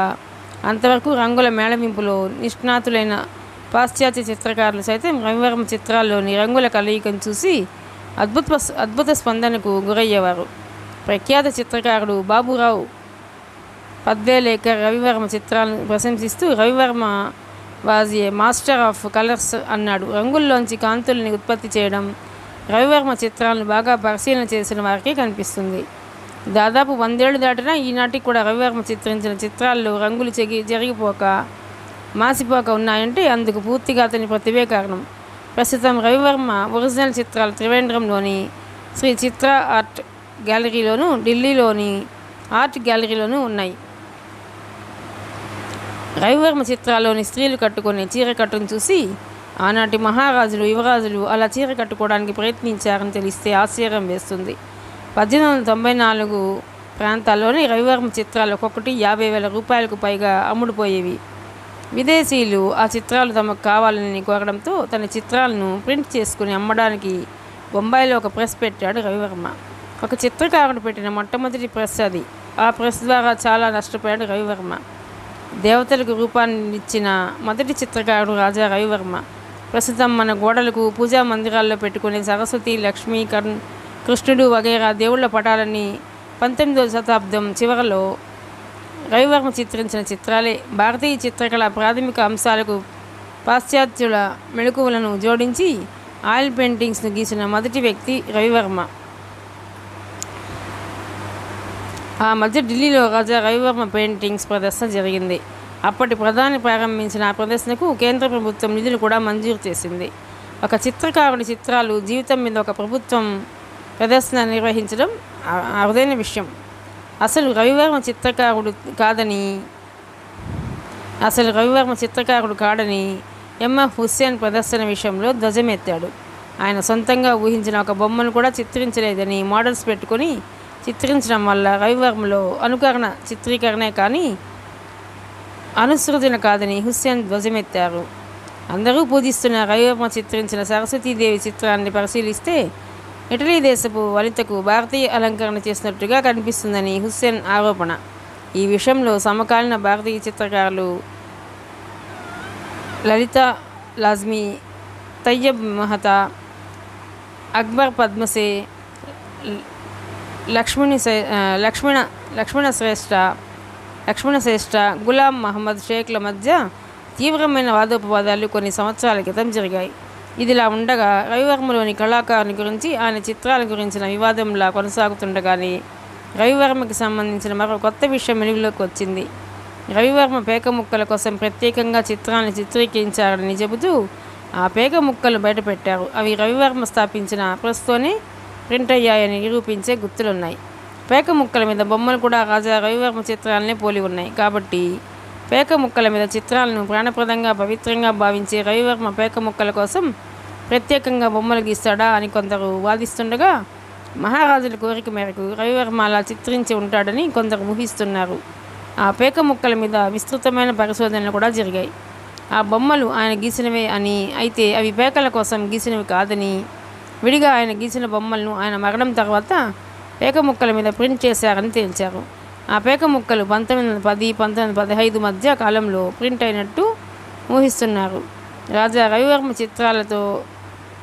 అంతవరకు రంగుల మేళవింపులో నిష్ణాతులైన పాశ్చాత్య చిత్రకారులు సైతం రవివర్మ చిత్రాల్లోని రంగుల కలయికను చూసి అద్భుత స్పందనకు గురయ్యేవారు. ప్రఖ్యాత చిత్రకారుడు బాబురావు పద్వేలేకర్ రవివర్మ చిత్రాలను ప్రశంసిస్తూ Ravi Varma was a master of colours అన్నాడు. రంగుల్లోంచి కాంతుల్ని ఉత్పత్తి చేయడం రవివర్మ చిత్రాలను బాగా పరిశీలన చేసిన వారికి కనిపిస్తుంది. దాదాపు 100 ఏళ్ళు దాటినా ఈనాటికి కూడా రవివర్మ చిత్రించిన చిత్రాల్లో రంగులు జరిగిపోక మాసిపోక ఉన్నాయంటే అందుకు పూర్తిగా అతని ప్రతిభే కారణం. ప్రస్తుతం రవివర్మ ఒరిజినల్ చిత్రాలు త్రివేంద్రంలోని శ్రీ చిత్ర ఆర్ట్ గ్యాలరీలోను, ఢిల్లీలోని ఆర్ట్ గ్యాలరీలోనూ ఉన్నాయి. రవివర్మ చిత్రాల్లోని స్త్రీలు కట్టుకునే చీర కట్టును చూసి ఆనాటి మహారాజులు, యువరాజులు అలా చీర కట్టుకోవడానికి ప్రయత్నించారని తెలిస్తే ఆశ్చర్యం వేస్తుంది. 1894 ప్రాంతాల్లోని రవివర్మ చిత్రాలు ఒక్కొక్కటి 50,000 రూపాయలకు పైగా అమ్ముడుపోయేవి. విదేశీయులు ఆ చిత్రాలు తమకు కావాలని కోరడంతో తన చిత్రాలను ప్రింట్ చేసుకుని అమ్మడానికి బొంబాయిలో ఒక ప్రెస్ పెట్టాడు రవివర్మ. ఒక చిత్రకారుడు పెట్టిన మొట్టమొదటి ప్రెస్ అది. ఆ ప్రెస్ ద్వారా చాలా నష్టపోయాడు రవివర్మ. దేవతలకు రూపాన్నిచ్చిన మొదటి చిత్రకారుడు రాజా రవివర్మ. ప్రస్తుతం మన గోడలకు, పూజా మందిరాల్లో పెట్టుకునే సరస్వతి, లక్ష్మి, కృష్ణుడు వగైరా దేవుళ్ల పటాలన్నీ 19వ శతాబ్దం చివరలో రవివర్మ చిత్రించిన చిత్రాలే. భారతీయ చిత్రకళ ప్రాథమిక అంశాలకు పాశ్చాత్యుల మెళకువలను జోడించి ఆయిల్ పెయింటింగ్స్ను గీసిన మొదటి వ్యక్తి రవివర్మ. ఆ మధ్య ఢిల్లీలో రాజా రవివర్మ పెయింటింగ్స్ ప్రదర్శన జరిగింది. అప్పటి ప్రధాని ప్రారంభించిన ఆ ప్రదర్శనకు కేంద్ర ప్రభుత్వం నిధులు కూడా మంజూరు చేసింది. ఒక చిత్రకారుడి చిత్రాలు జీవితం మీద ఒక ప్రభుత్వం ప్రదర్శన నిర్వహించడం అరుదైన విషయం. అసలు రవివర్మ చిత్రకారుడు కాడని ఎంఎఫ్ హుస్సేన్ ప్రదర్శన విషయంలో ధ్వజమెత్తాడు. ఆయన సొంతంగా ఊహించిన ఒక బొమ్మను కూడా చిత్రించలేదని మోడల్స్ పెట్టుకొని చిత్రించడం వల్ల రవివర్మలో అనుకరణ చిత్రీకరణే కానీ అనుసృజన కాదని హుస్సేన్ ధ్వజమెత్తారు. అందరూ పూజిస్తున్న రవివర్మ చిత్రించిన సరస్వతీదేవి చిత్రాన్ని పరిశీలిస్తే ఇటలీ దేశపు వనితకు భారతీయ అలంకరణ చేసినట్టుగా కనిపిస్తుందని హుస్సేన్ ఆరోపణ. ఈ విషయంలో సమకాలీన భారతీయ చిత్రకారులు లలిత లాజ్మీ, తయ్యబ్ మెహతా, అక్బర్ పద్మసే, లక్ష్మణ శ్రేష్ఠ, గులాం మహమ్మద్ షేక్ల మధ్య తీవ్రమైన వాదోపవాదాలు కొన్ని సంవత్సరాల క్రితం జరిగాయి. ఇదిలా ఉండగా రవివర్మలోని కళాకారుని గురించి, ఆయన చిత్రాల గురించిన వివాదంలా కొనసాగుతుండగానే రవివర్మకి సంబంధించిన మరో కొత్త విషయం వెలుగులోకి వచ్చింది. రవివర్మ పేక ముక్కల కోసం ప్రత్యేకంగా చిత్రాన్ని చిత్రీకరించారని చెబుతూ ఆ పేక ముక్కలు బయటపెట్టారు. అవి రవివర్మ స్థాపించిన ప్రెస్తోనే ప్రింట్ అయ్యాయని నిరూపించే గుర్తులున్నాయి. పేక ముక్కల మీద బొమ్మలు కూడా రాజా రవివర్మ చిత్రాలనే పోలి ఉన్నాయి. కాబట్టి పేక ముక్కల మీద చిత్రాలను ప్రాణప్రదంగా, పవిత్రంగా భావించే రవివర్మ పేక ముక్కల కోసం ప్రత్యేకంగా బొమ్మలు గీస్తాడా అని కొందరు వాదిస్తుండగా, మహారాజుల కోరిక మేరకు రవివర్మ అలా చిత్రించి ఉంటాడని కొందరు ఊహిస్తున్నారు. ఆ పేక ముక్కల మీద విస్తృతమైన పరిశోధనలు కూడా జరిగాయి. ఆ బొమ్మలు ఆయన గీసినవే అని, అయితే అవి పేకల కోసం గీసినవి కాదని, విడిగా ఆయన గీసిన బొమ్మలను ఆయన మరణం తర్వాత పేక ముక్కల మీద ప్రింట్ చేశారని తేల్చారు. ఆ పేక ముక్కలు 1910, 1915 మధ్య కాలంలో ప్రింట్ అయినట్టు ఊహిస్తున్నారు. రాజా రవివర్మ చిత్రాలతో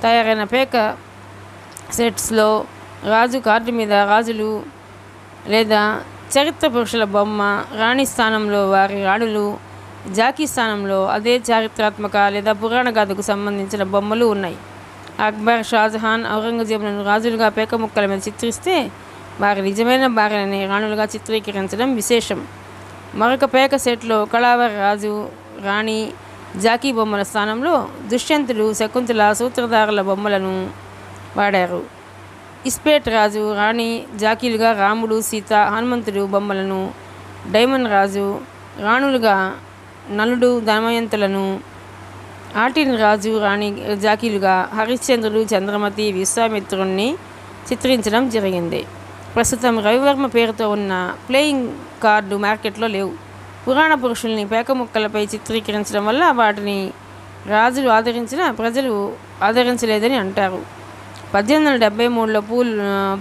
తయారైన పేక సెట్స్లో రాజు కార్డు మీద రాజులు లేదా చరిత్ర పురుషుల బొమ్మ, రాణి స్థానంలో వారి రాణులు, జాకీ స్థానంలో అదే చారిత్రాత్మక లేదా పురాణ గాథకు సంబంధించిన బొమ్మలు ఉన్నాయి. అక్బర్, షాజహాన్, ఔరంగజేబులను రాజులుగా పేక ముక్కల మీద చిత్రిస్తే వారి నిజమైన భార్యలని రాణులుగా చిత్రీకరించడం విశేషం. మరొక పేక సెట్లో కళావర్ రాజు, రాణి, జాకీ బొమ్మల స్థానంలో దుష్యంతుడు, శకుంతల, సూత్రధారుల బొమ్మలను వాడారు. ఇస్పేట్ రాజు, రాణి, జాకీలుగా రాముడు, సీత, హనుమంతుడు బొమ్మలను, డైమండ్ రాజు, రాణులుగా నలుడు, దమయంతులను, ఆటిన్ రాజు, రాణి జాకీలుగా హరిశ్చంద్రుడు, చంద్రమతి, విశ్వామిత్రుణ్ణి చిత్రించడం జరిగింది. ప్రస్తుతం రవివర్మ పేరుతో ఉన్న ప్లేయింగ్ కార్డు మార్కెట్లో లేవు. పురాణ పురుషుల్ని పేక ముక్కలపై చిత్రీకరించడం వల్ల వాటిని రాజులు ఆదరించిన ప్రజలు ఆదరించలేదని అంటారు. 1873లో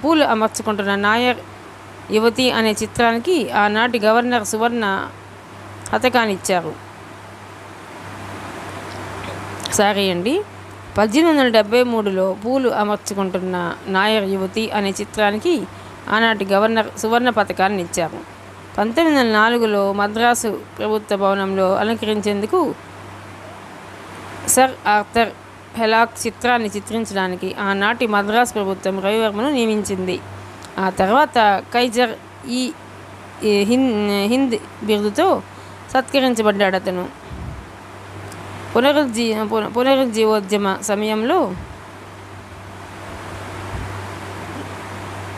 పూలు అమర్చుకుంటున్న నాయర్ యువతి అనే చిత్రానికి ఆనాటి గవర్నర్ సువర్ణ పతకాన్నిచ్చారు. 1873లో పూలు అమర్చుకుంటున్న నాయర్ యువతి అనే చిత్రానికి ఆనాటి గవర్నర్ సువర్ణ పతకాన్ని ఇచ్చారు. 1904లో మద్రాసు ప్రభుత్వ భవనంలో అలంకరించేందుకు సర్ ఆర్థర్ హెలాక్ చిత్రాన్ని చిత్రించడానికి ఆనాటి మద్రాసు ప్రభుత్వం రవివర్మను నియమించింది. ఆ తర్వాత కైజర్ హింద్ బిరుదుతో సత్కరించబడ్డాడు. అతను పునరుజ్జీవోద్యమ సమయంలో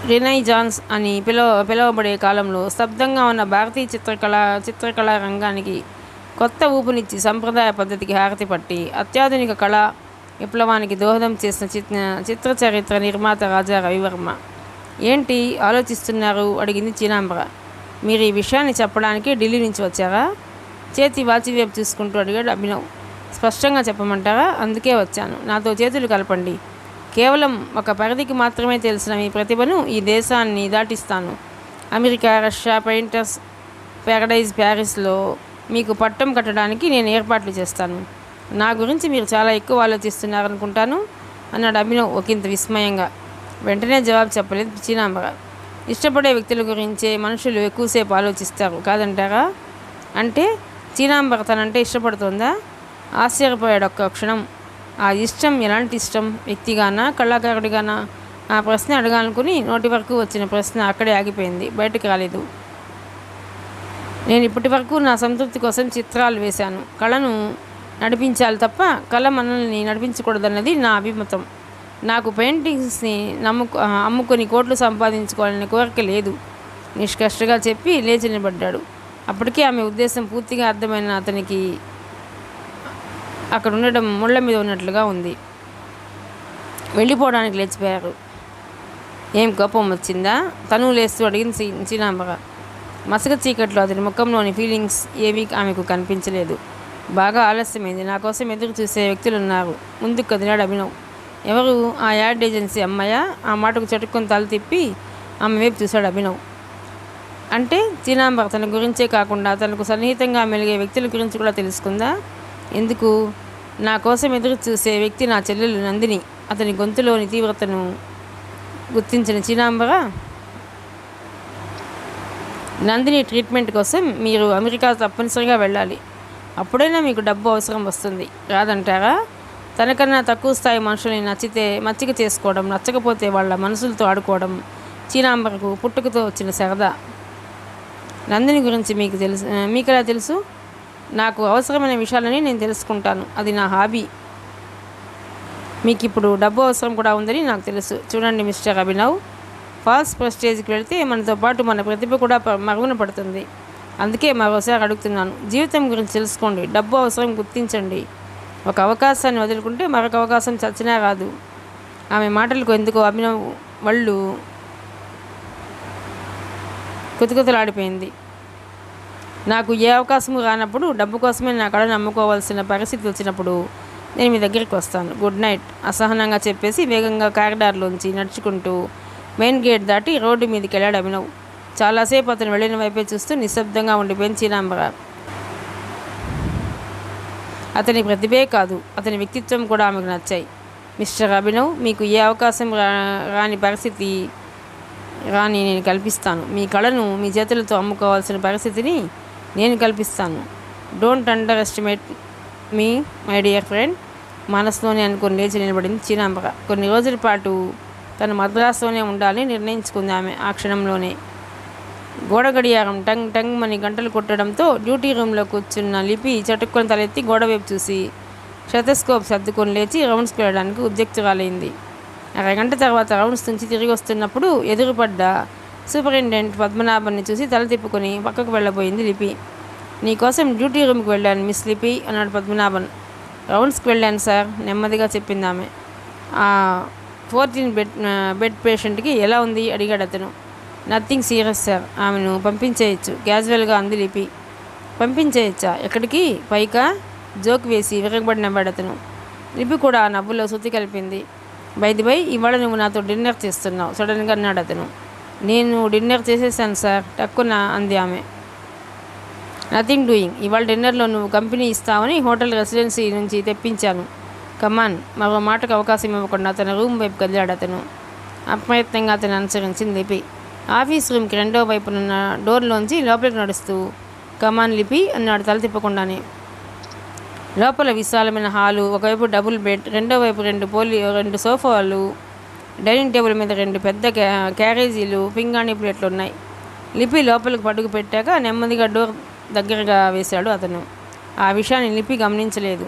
రెనైజాన్స్ అని పిలువబడే కాలంలో స్తబ్దంగా ఉన్న భారతీయ చిత్రకళా రంగానికి కొత్త ఊపునిచ్చి సంప్రదాయ పద్ధతికి హారతి పట్టి అత్యాధునిక కళా విప్లవానికి దోహదం చేసిన చిత్ర చరిత్ర నిర్మాత రాజా రవివర్మ. ఏంటి ఆలోచిస్తున్నారు అడిగింది చీనాంబర. మీరు ఈ విషయాన్ని చెప్పడానికి ఢిల్లీ నుంచి వచ్చారా? చేతి వాచి వైపు చూసుకుంటూ అడిగాడు అభినవ్. స్పష్టంగా చెప్పమంటారా? అందుకే వచ్చాను. నాతో చేతులు కలపండి. కేవలం ఒక పరిధికి మాత్రమే తెలిసిన మీ ప్రతిభను ఈ దేశాన్ని దాటిస్తాను. అమెరికా, రష్యా, పెయింటర్స్ ప్యారడైజ్ ప్యారిస్లో మీకు పట్టం కట్టడానికి నేను ఏర్పాట్లు చేస్తాను. నా గురించి మీరు చాలా ఎక్కువ ఆలోచిస్తున్నారనుకుంటాను అన్నాడు అభినవ్ ఒకంత విస్మయంగా. వెంటనే జవాబు చెప్పలేదు చీనాంబర. ఇష్టపడే వ్యక్తుల గురించే మనుషులు ఎక్కువసేపు ఆలోచిస్తారు కాదంటారా? అంటే చీనాంబర తనంటే ఇష్టపడుతుందా? ఆశ్చర్యపోయాడు ఒక్క క్షణం. ఆ ఇష్టం ఎలాంటి ఇష్టం? వ్యక్తిగానా, కళాకారుడిగానా? ఆ ప్రశ్న అడగాలనుకుని నోటి వరకు వచ్చిన ప్రశ్న అక్కడే ఆగిపోయింది, బయటకు రాలేదు. నేను ఇప్పటి వరకు నా సంతృప్తి కోసం చిత్రాలు వేశాను. కళను నడిపించాలి తప్ప కళ మనల్ని నడిపించకూడదన్నది నా అభిమతం. నాకు పెయింటింగ్స్ని అమ్ముకొని కోట్లు సంపాదించుకోవాలనే కోరిక లేదు నిష్కష్టగా చెప్పి లేచి నిలబడ్డాడు. అప్పటికే ఆమె ఉద్దేశం పూర్తిగా అర్థమైన అతనికి అక్కడ ఉండడం ముళ్ళ మీద ఉన్నట్లుగా ఉంది. వెళ్ళిపోవడానికి లేచిపోయారు. ఏం కోపం వచ్చిందా? తను లేస్తూ అడిగింది చీనాంబర. మసక చీకట్లో అతని ముఖంలోని ఫీలింగ్స్ ఏమీ ఆమెకు కనిపించలేదు. బాగా ఆలస్యమైంది. నా కోసం ఎదురు చూసే వ్యక్తులు ఉన్నారు. ముందుకు కదిలాడు అభినవ్. ఎవరు? ఆ యాడ్ ఏజెన్సీ అమ్మాయ? ఆ మాటకు చటుక్కుని తల తిప్పి ఆమె వైపు చూశాడు అభినవ్. అంటే చీనాంబర తన గురించే కాకుండా తనకు సన్నిహితంగా మెలిగే వ్యక్తుల గురించి కూడా తెలుసుకుందా? ఎందుకు? నా కోసం ఎదురు చూసే వ్యక్తి నా చెల్లెలు నందిని. అతని గొంతులోని తీవ్రతను గుర్తించిన చీనాంబర, నందిని ట్రీట్మెంట్ కోసం మీరు అమెరికా తప్పనిసరిగా వెళ్ళాలి. అప్పుడైనా మీకు డబ్బు అవసరం వస్తుంది, రాదంటారా? తనకన్నా తక్కువ స్థాయి మనుషుల్ని నచ్చితే మచ్చిక చేసుకోవడం, నచ్చకపోతే వాళ్ళ మనసులతో ఆడుకోవడం చీనాంబరకు పుట్టుకతో వచ్చిన సరదా. నందిని గురించి మీకెలా తెలుసు? నాకు అవసరమైన విషయాలని నేను తెలుసుకుంటాను. అది నా హాబీ. మీకు ఇప్పుడు డబ్బు అవసరం కూడా ఉందని నాకు తెలుసు. చూడండి మిస్టర్ అభినవ్, ఫాల్స్ ప్రెస్టేజ్కి వెళితే మనతో పాటు మన ప్రతిభ కూడా మరుగున పడుతుంది. అందుకే మరోసారి అడుగుతున్నాను, జీవితం గురించి తెలుసుకోండి, డబ్బు అవసరం గుర్తించండి. ఒక అవకాశాన్ని వదులుకుంటే మరొక అవకాశం చచ్చినా రాదు. ఆమె మాటలకు ఎందుకో అభినవ్ వాళ్ళు కుతకుతలాడిపోయింది. నాకు ఏ అవకాశము రానప్పుడు, డబ్బు కోసమే నా కళను నమ్ముకోవాల్సిన పరిస్థితి వచ్చినప్పుడు నేను మీ దగ్గరికి వస్తాను. గుడ్ నైట్ అసహనంగా చెప్పేసి వేగంగా కారిడార్లోంచి నడుచుకుంటూ మెయిన్ గేట్ దాటి రోడ్డు మీదకి వెళ్ళాడు అభినవ్. చాలాసేపు అతను వెళ్ళిన వైపే చూస్తూ నిశ్శబ్దంగా ఉండిపోయింది చీనాంబర. అతని ప్రతిభే కాదు, అతని వ్యక్తిత్వం కూడా ఆమెకు నచ్చాయి. మిస్టర్ అభినవ్, మీకు ఏ అవకాశం రాని పరిస్థితి రాని నేను కల్పిస్తాను. మీ కళను మీ చేతులతో అమ్ముకోవాల్సిన పరిస్థితిని నేను కల్పిస్తాను. Don't underestimate me my dear friend. మనసులోనే అనుకుని లేచి నిలబడింది చీనాంబర. కొన్ని రోజుల పాటు తను మద్రాసులోనే ఉండాలని నిర్ణయించుకుంది ఆమె ఆ క్షణంలోనే. గోడ గడియారం టంగ్ టంగ్ అని గంటలు కొట్టడంతో డ్యూటీ రూమ్లో కూర్చున్న లిపి చటుక్కుని తలెత్తి గోడవైపు చూసి స్టెథోస్కోప్ సర్దుకొని లేచి రౌండ్స్కి వెళ్ళడానికి ఉద్యుక్తురాలైంది. అరగంట తర్వాత రౌండ్స్ నుంచి తిరిగి వస్తున్నప్పుడు ఎదురుపడ్డ సూపరింటెండెంట్ పద్మనాభన్ని చూసి తల తిప్పుకొని పక్కకు వెళ్ళబోయింది లిపి. నీకోసం డ్యూటీ రూమ్కి వెళ్ళాను మిస్ లిపి అన్నాడు పద్మనాభన్. రౌండ్స్కి వెళ్ళాను సార్, నెమ్మదిగా చెప్పింది ఆమె. ఆ 14 బెడ్ పేషెంట్కి ఎలా ఉంది అడిగాడు అతను. నథింగ్ సీరియస్ సార్, ఆమెను పంపించేయచ్చు క్యాజువల్గా అంది లిపి. పంపించేయచ్చా? ఎక్కడికి? పైకా? జోక్ వేసి విరగబడి నవ్వాడు అతను. లిపి కూడా ఆ నవ్వులో శృతి కలిపింది. బై ఇవాళ నువ్వు నాతో డిన్నర్ చేస్తున్నావు సడన్గా అన్నాడు అతను. నేను డిన్నర్ చేసేసాను సార్ టక్కున అంది ఆమె. Nothing doing. ఇవాళ డిన్నర్లో నువ్వు కంపెనీ ఇస్తావని హోటల్ రెసిడెన్సీ నుంచి తెప్పించాను. కమాన్. మరో మాటకు అవకాశం ఇవ్వకుండా తన రూమ్ వైపు కదిలాడు అతను. అప్రయత్నంగా అతను అనుసరించింది లిపి. ఆఫీస్ రూమ్కి రెండో వైపునున్న డోర్లోంచి లోపలికి నడుస్తూ కమాన్ లిపి అన్నాడు తల తిప్పకుండానే. లోపల విశాలమైన హాలు, ఒకవైపు డబుల్ బెడ్, రెండో వైపు రెండు సోఫాలు, డైనింగ్ టేబుల్ మీద 2 పెద్ద క్యారేజీలు, పింగాణి ప్లేట్లు ఉన్నాయి. లిపి లోపలికి పడుగు పెట్టాక నెమ్మదిగా డోర్ దగ్గరగా వేశాడు అతను. ఆ విషయాన్ని లిపి గమనించలేదు.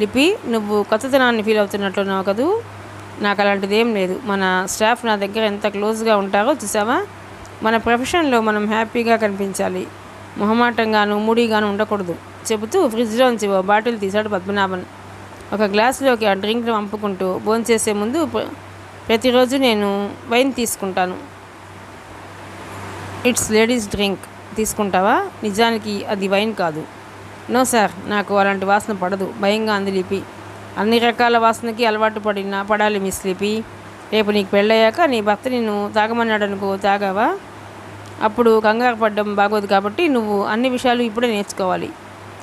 లిపి, నువ్వు కొత్తతనాన్ని ఫీల్ అవుతున్నట్లున్నావు కదూ? నాకు అలాంటిదేం లేదు. మన స్టాఫ్ నా దగ్గర ఎంత క్లోజ్గా ఉంటారో చూసావా? మన ప్రొఫెషన్లో మనం హ్యాపీగా కనిపించాలి, మొహమాటంగాను మూడీగాను ఉండకూడదు చెబుతూ ఫ్రిడ్జ్లోంచి ఓ బాటిల్ తీశాడు పద్మనాభన్. ఒక గ్లాసులోకి ఆ డ్రింక్ను పంపుకుంటూ, భోంచేసే ముందు ప్రతిరోజు నేను వైన్ తీసుకుంటాను. It's ladies drink. తీసుకుంటావా? నిజానికి అది వైన్ కాదు. నో సార్, నాకు అలాంటి వాసన పడదు భయంగా అంది లిపి. అన్ని రకాల వాసనకి అలవాటు పడాలి మిస్ లిపి. రేపు నీకు పెళ్ళయ్యాక నీ భర్త నిన్ను తాగమన్నాడు అనుకో, తాగావా? అప్పుడు కంగారు పడ్డం బాగోదు. కాబట్టి నువ్వు అన్ని విషయాలు ఇప్పుడే నేర్చుకోవాలి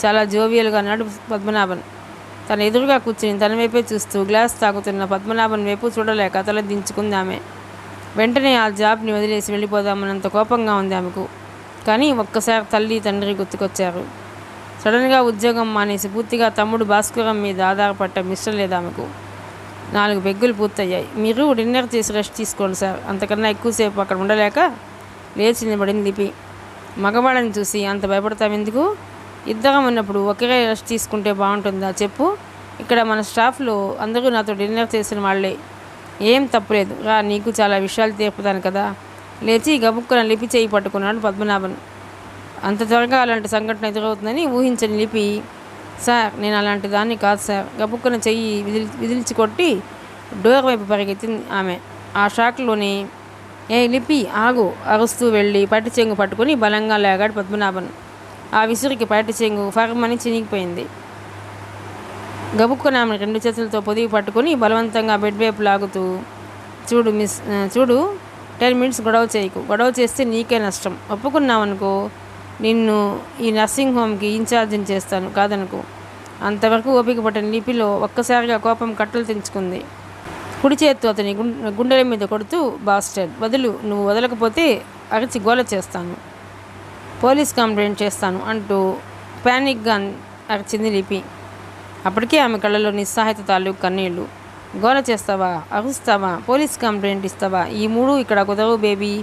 చాలా జోవియల్గా అన్నాడు పద్మనాభన్. తన ఎదురుగా కూర్చుని తన వైపే చూస్తూ గ్లాస్ తాగుతున్న పద్మనాభన్ వైపు చూడలేక తల దించుకుంది ఆమె. వెంటనే ఆ జాబ్ని వదిలేసి వెళ్ళిపోదామన్నంత కోపంగా ఉంది ఆమెకు. కానీ ఒక్కసారి తల్లి తండ్రి గుర్తుకొచ్చారు. సడన్గా ఉద్యోగం మానేసి పూర్తిగా తమ్ముడు భాస్కరం మీద ఆధారపడటం ఇష్టం లేదు ఆమెకు. 4 పెగ్గులు పూర్తయ్యాయి. మీరు డిన్నర్ చేసి రెస్ట్ తీసుకోండి సార్. అంతకన్నా ఎక్కువసేపు అక్కడ ఉండలేక లేచి నిలబడింది లిపి. మగవాళ్ళని చూసి అంత భయపడతావెందుకు? ఇద్దరం ఉన్నప్పుడు ఒకే రెస్ట్ తీసుకుంటే బాగుంటుందా చెప్పు? ఇక్కడ మన స్టాఫ్లో అందరూ నాతో డిన్నర్ చేసిన వాళ్ళే. ఏం తప్పులేదు రా, నీకు చాలా విషయాలు తీర్పుతాను కదా. లేచి గబుక్కున లిపి చేయి పట్టుకున్నాడు పద్మనాభన్. అంత త్వరగా అలాంటి సంఘటన ఎదురవుతుందని ఊహించని లిపి, సార్ నేను అలాంటి దాన్ని కాదు సార్. గబుక్కున చెయ్యి విదిల్చి కొట్టి డోర్ వైపు పరిగెత్తింది ఆమె. ఆ షాక్లోనే ఏ లిపి ఆగు అరుస్తూ వెళ్ళి పట్టి చెంగు పట్టుకుని బలంగా లేగాడు పద్మనాభన్. ఆ విసురికి పట్టి చెంగు ఫర్మని చినిగిపోయింది. గబుక్కున ఆమె 2 చేతులతో పొదిగి పట్టుకుని బలవంతంగా బెడ్ వైపు లాగుతూ, చూడు 10 మినిట్స్ గొడవ చేయకు. గొడవ చేస్తే నీకే నష్టం. ఒప్పుకున్నావనుకో నిన్ను ఈ నర్సింగ్ హోమ్కి ఇన్ఛార్జిని చేస్తాను, కాదనుకో. అంతవరకు ఓపిక పట్టిన లిపిలో ఒక్కసారిగా కోపం కట్టలు తెంచుకుంది. కుడి చేత్తో అతని గుండెల మీద కొడుతూ, బాస్టర్డ్, నువ్వు వదలకపోతే అరిచి గోల చేస్తాను, పోలీస్ కంప్లైంట్ చేస్తాను అంటూ ప్యానిక్గా అరిచింది లిపి. అప్పటికే ఆమె కళ్ళలో నిస్సహాయత తాలూకు కన్నీళ్ళు. గోల చేస్తావా, అరుస్తావా, పోలీస్ కంప్లైంట్ ఇస్తావా? ఈ 3 ఇక్కడ కుదరవు బేబీ.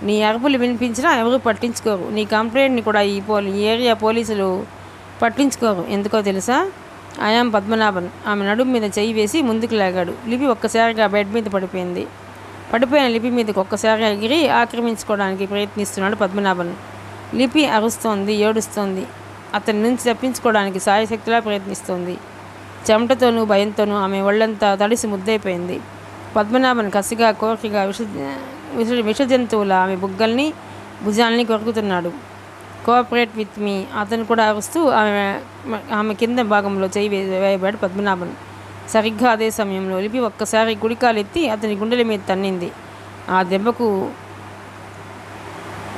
నీ అరుపులు వినిపించినా ఎవరు పట్టించుకోరు. నీ కంప్లైంట్ని కూడా ఈ ఏరియా పోలీసులు పట్టించుకోరు. ఎందుకో తెలుసా? ఆయాం పద్మనాభన్. ఆమె నడుము మీద చెయ్యి వేసి ముందుకు లాగాడు. లిపి ఒక్కసారిగా బెడ్ మీద పడిపోయింది. పడిపోయిన లిపి మీదకి ఒక్కసారిగా ఎగిరి ఆక్రమించుకోవడానికి ప్రయత్నిస్తున్నాడు పద్మనాభన్. లిపి అరుస్తోంది, ఏడుస్తోంది. అతని నుంచి తప్పించుకోవడానికి సాయశక్తిలా ప్రయత్నిస్తోంది. చెమటతోనూ భయంతోనూ ఆమె ఒళ్ళంతా తడిసి ముద్దైపోయింది. పద్మనాభన్ కసిగా కోరికగా విషజంతువుల ఆమె బుగ్గల్ని భుజాల్ని కొరుకుతున్నాడు. Cooperate with me. అతను కూడా అరుస్తూ ఆమె కింద భాగంలో చేయి వేయబడి పద్మనాభన్. సరిగ్గా అదే సమయంలో లిపి ఒక్కసారి కుడికాలెత్తి అతని గుండెల మీద తన్నింది. ఆ దెబ్బకు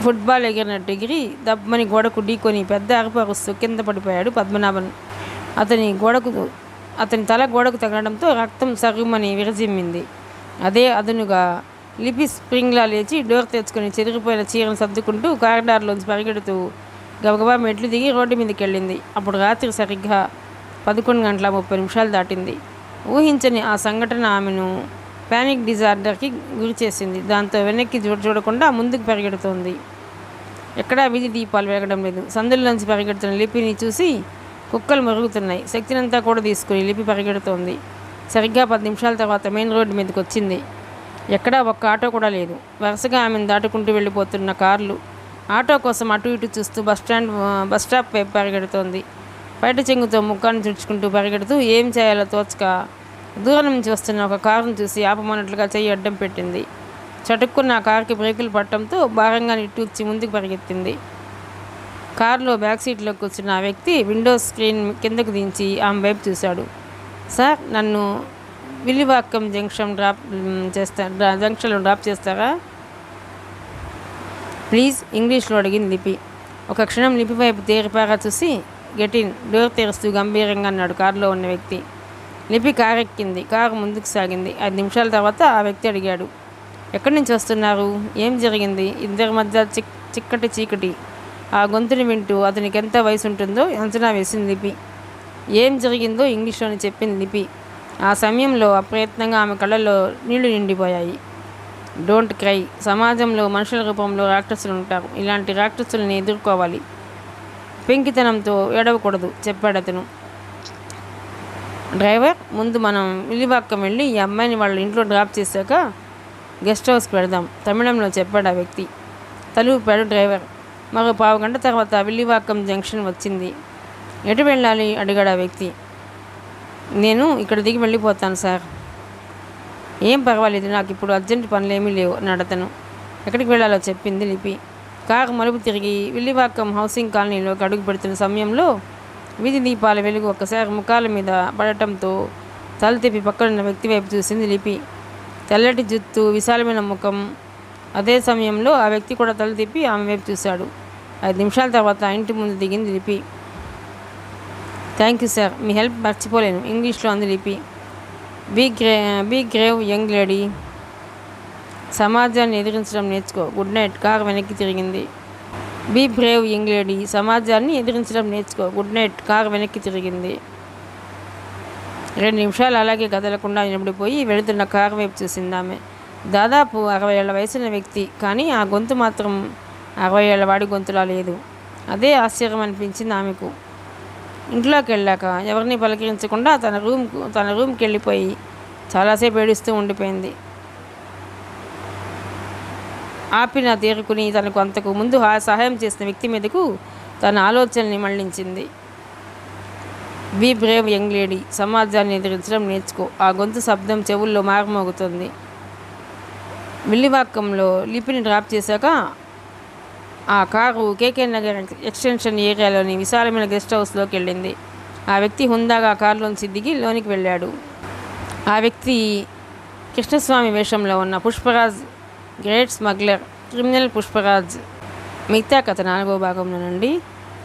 ఫుట్బాల్ ఎగిరినట్టు ఎగిరి దబ్బని గోడకు ఢీకొని పెద్ద అరుపు అరుస్తూ కింద పడిపోయాడు పద్మనాభన్. అతని తల గోడకు తగలడంతో రక్తం సర్రుమని విరజిమ్మింది. అదే అదునుగా లిపి స్ప్రింగ్లా లేచి డోర్ తెచ్చుకొని చెదిరిపోయిన చీరను సర్దుకుంటూ కారిడార్లోంచి పరిగెడుతూ గబగబా మెట్లు దిగి రోడ్డు మీదకి వెళ్ళింది. అప్పుడు రాత్రి సరిగ్గా 11:30 దాటింది. ఊహించని ఆ సంఘటన ఆమెను ప్యానిక్ డిజార్డర్కి గురి చేసింది. దాంతో వెనక్కి చూడకుండా ముందుకు పరిగెడుతోంది. ఎక్కడా వీధి దీపాలు వెలగడం లేదు. సందుల్లోంచి పరిగెడుతున్న లిపిని చూసి కుక్కలు మరుగుతున్నాయి. శక్తినంతా కూడా తీసుకుని లిపి పరిగెడుతోంది. సరిగ్గా 10 నిమిషాల తర్వాత మెయిన్ రోడ్డు మీదకి వచ్చింది. ఎక్కడా ఒక్క ఆటో కూడా లేదు. వరుసగా ఆమెను దాటుకుంటూ వెళ్ళిపోతున్న కార్లు. ఆటో కోసం అటు ఇటు చూస్తూ బస్ స్టాప్ వైపు పరిగెడుతోంది. బయట చెంగుతో ముఖాన్ని తుడుచుకుంటూ పరిగెడుతూ ఏం చేయాలో తోచక దూరం నుంచి వస్తున్న ఒక కారును చూసి ఆపమన్నట్లుగా చెయ్యి అడ్డం పెట్టింది. చటుక్కున్న ఆ కారుకి బ్రేకులు పట్టడంతో భారంగా నిట్టూర్చి ముందుకు పరిగెత్తింది. కారులో బ్యాక్ సీట్లో కూర్చున్న ఆ వ్యక్తి విండో స్క్రీన్ కిందకు దించి ఆమె వైపు చూశాడు. సార్, నన్ను విల్లివాక్కం జంక్షన్లో డ్రాప్ చేస్తారా ప్లీజ్? ఇంగ్లీష్లో అడిగింది లిపి. ఒక క్షణం లిపి వైపు తేరిపారా చూసి గెట్ ఇన్, డోర్ తెరుస్తూ గంభీరంగా అన్నాడు కారులో ఉన్న వ్యక్తి. లిపి కారు ఎక్కింది. కారు ముందుకు సాగింది. 5 నిమిషాల తర్వాత ఆ వ్యక్తి అడిగాడు, ఎక్కడి నుంచి వస్తున్నారు? ఏం జరిగింది? ఇద్దరి మధ్య చిక్కటి చీకటి. ఆ గొంతుని వింటూ అతనికి ఎంత వయసు ఉంటుందో అంచనా వేసింది లిపి. ఏం జరిగిందో ఇంగ్లీష్లోనే చెప్పింది లిపి. ఆ సమయంలో అప్రయత్నంగా ఆమె కళ్ళల్లో నీళ్లు నిండిపోయాయి. Don't cry. సమాజంలో మనుషుల రూపంలో రాక్షసులు ఉంటారు. ఇలాంటి రాక్షసుల్ని ఎదుర్కోవాలి. పెంకితనంతో ఏడవకూడదు చెప్పాడు అతను. డ్రైవర్, ముందు మనం విల్లివాక్కం వెళ్ళి ఈ అమ్మాయిని వాళ్ళ ఇంట్లో డ్రాప్ చేశాక గెస్ట్ హౌస్కి వెళదాం తమిళంలో చెప్పాడు ఆ వ్యక్తి. తలూపాడు డ్రైవర్. మరో 15 గంట తర్వాత విల్లివాక్కం జంక్షన్ వచ్చింది. ఎటు వెళ్ళాలి అడిగాడు ఆ వ్యక్తి. నేను ఇక్కడ దిగి వెళ్ళిపోతాను సార్. ఏం పర్వాలేదు, నాకు ఇప్పుడు అర్జెంట్ పనులేమీ లేవు అన్నాడు అతను. ఎక్కడికి వెళ్ళాలో చెప్పింది లిపి. కారు మలుపు తిరిగి విల్లివాక్కం హౌసింగ్ కాలనీలోకి అడుగు పెడుతున్న సమయంలో వీధి దీపాల వెలుగు ఒక్కసారి ముఖాల మీద పడటంతో తల తిప్పి పక్కనున్న వ్యక్తి వైపు చూసింది లిపి. తెల్లటి జుత్తు, విశాలమైన ముఖం. అదే సమయంలో ఆ వ్యక్తి కూడా తల తిప్పి ఆమె వైపు చూశాడు. 5 నిమిషాల తర్వాత ఇంటి ముందు దిగింది లిపి. Thank you sir, me help మర్చిపోలేను ఇంగ్లీష్లో అంది లిపి. బీ గ్రేవ్ యంగ్ లేడీ, సమాజాన్ని ఎదిరించడం నేర్చుకో. Good night. కారు వెనక్కి తిరిగింది. బీ బ్రేవ్ యంగ్ లేడీ, సమాజాన్ని ఎదిరించడం నేర్చుకో. Good night. కారు వెనక్కి తిరిగింది. 2 నిమిషాలు అలాగే కదలకుండా నిలబడిపోయి వెళుతున్న కారు వైపు చూసింది ఆమె. దాదాపు 60 ఏళ్ల వయసున్న వ్యక్తి, కానీ ఆ గొంతు మాత్రం 60 ఏళ్ల వాడి గొంతులా లేదు. అదే ఆశ్చర్యం అనిపించింది ఆమెకు. ఇంట్లోకి వెళ్ళాక ఎవరిని పలకరించకుండా తన రూమ్కి వెళ్ళిపోయి చాలాసేపు ఏడుస్తూ ఉండిపోయింది. ఆపిన తేరుకుని తనకు అంతకు ముందు సహాయం చేసిన వ్యక్తి మీదకు తన ఆలోచనని మళ్లించింది. బీ బ్రేవ్ యంగ్ లేడీ, సమాజాన్ని ఎదిరించడం నేర్చుకో. ఆ గొంతు శబ్దం చెవుల్లో మారుమోగుతుంది. విల్లివాక్కంలో లిపిని డ్రాప్ చేశాక ఆ కారు కేకే నగర్ ఎక్స్టెన్షన్ ఏరియాలోని విశాలమైన గెస్ట్ హౌస్లోకి వెళ్ళింది. ఆ వ్యక్తి హుందాగా కారులోంచి దిగి లోనికి వెళ్ళాడు. ఆ వ్యక్తి కృష్ణస్వామి వేషంలో ఉన్న Pushparaj, great smuggler, criminal Pushparaj. మిగతా కథ 4వ భాగంలోనండి.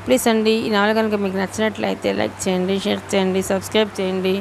ప్లీజ్ అండి, ఈ నవల కనుక మీకు నచ్చినట్లయితే లైక్ చేయండి, షేర్ చేయండి, సబ్స్క్రైబ్ చేయండి.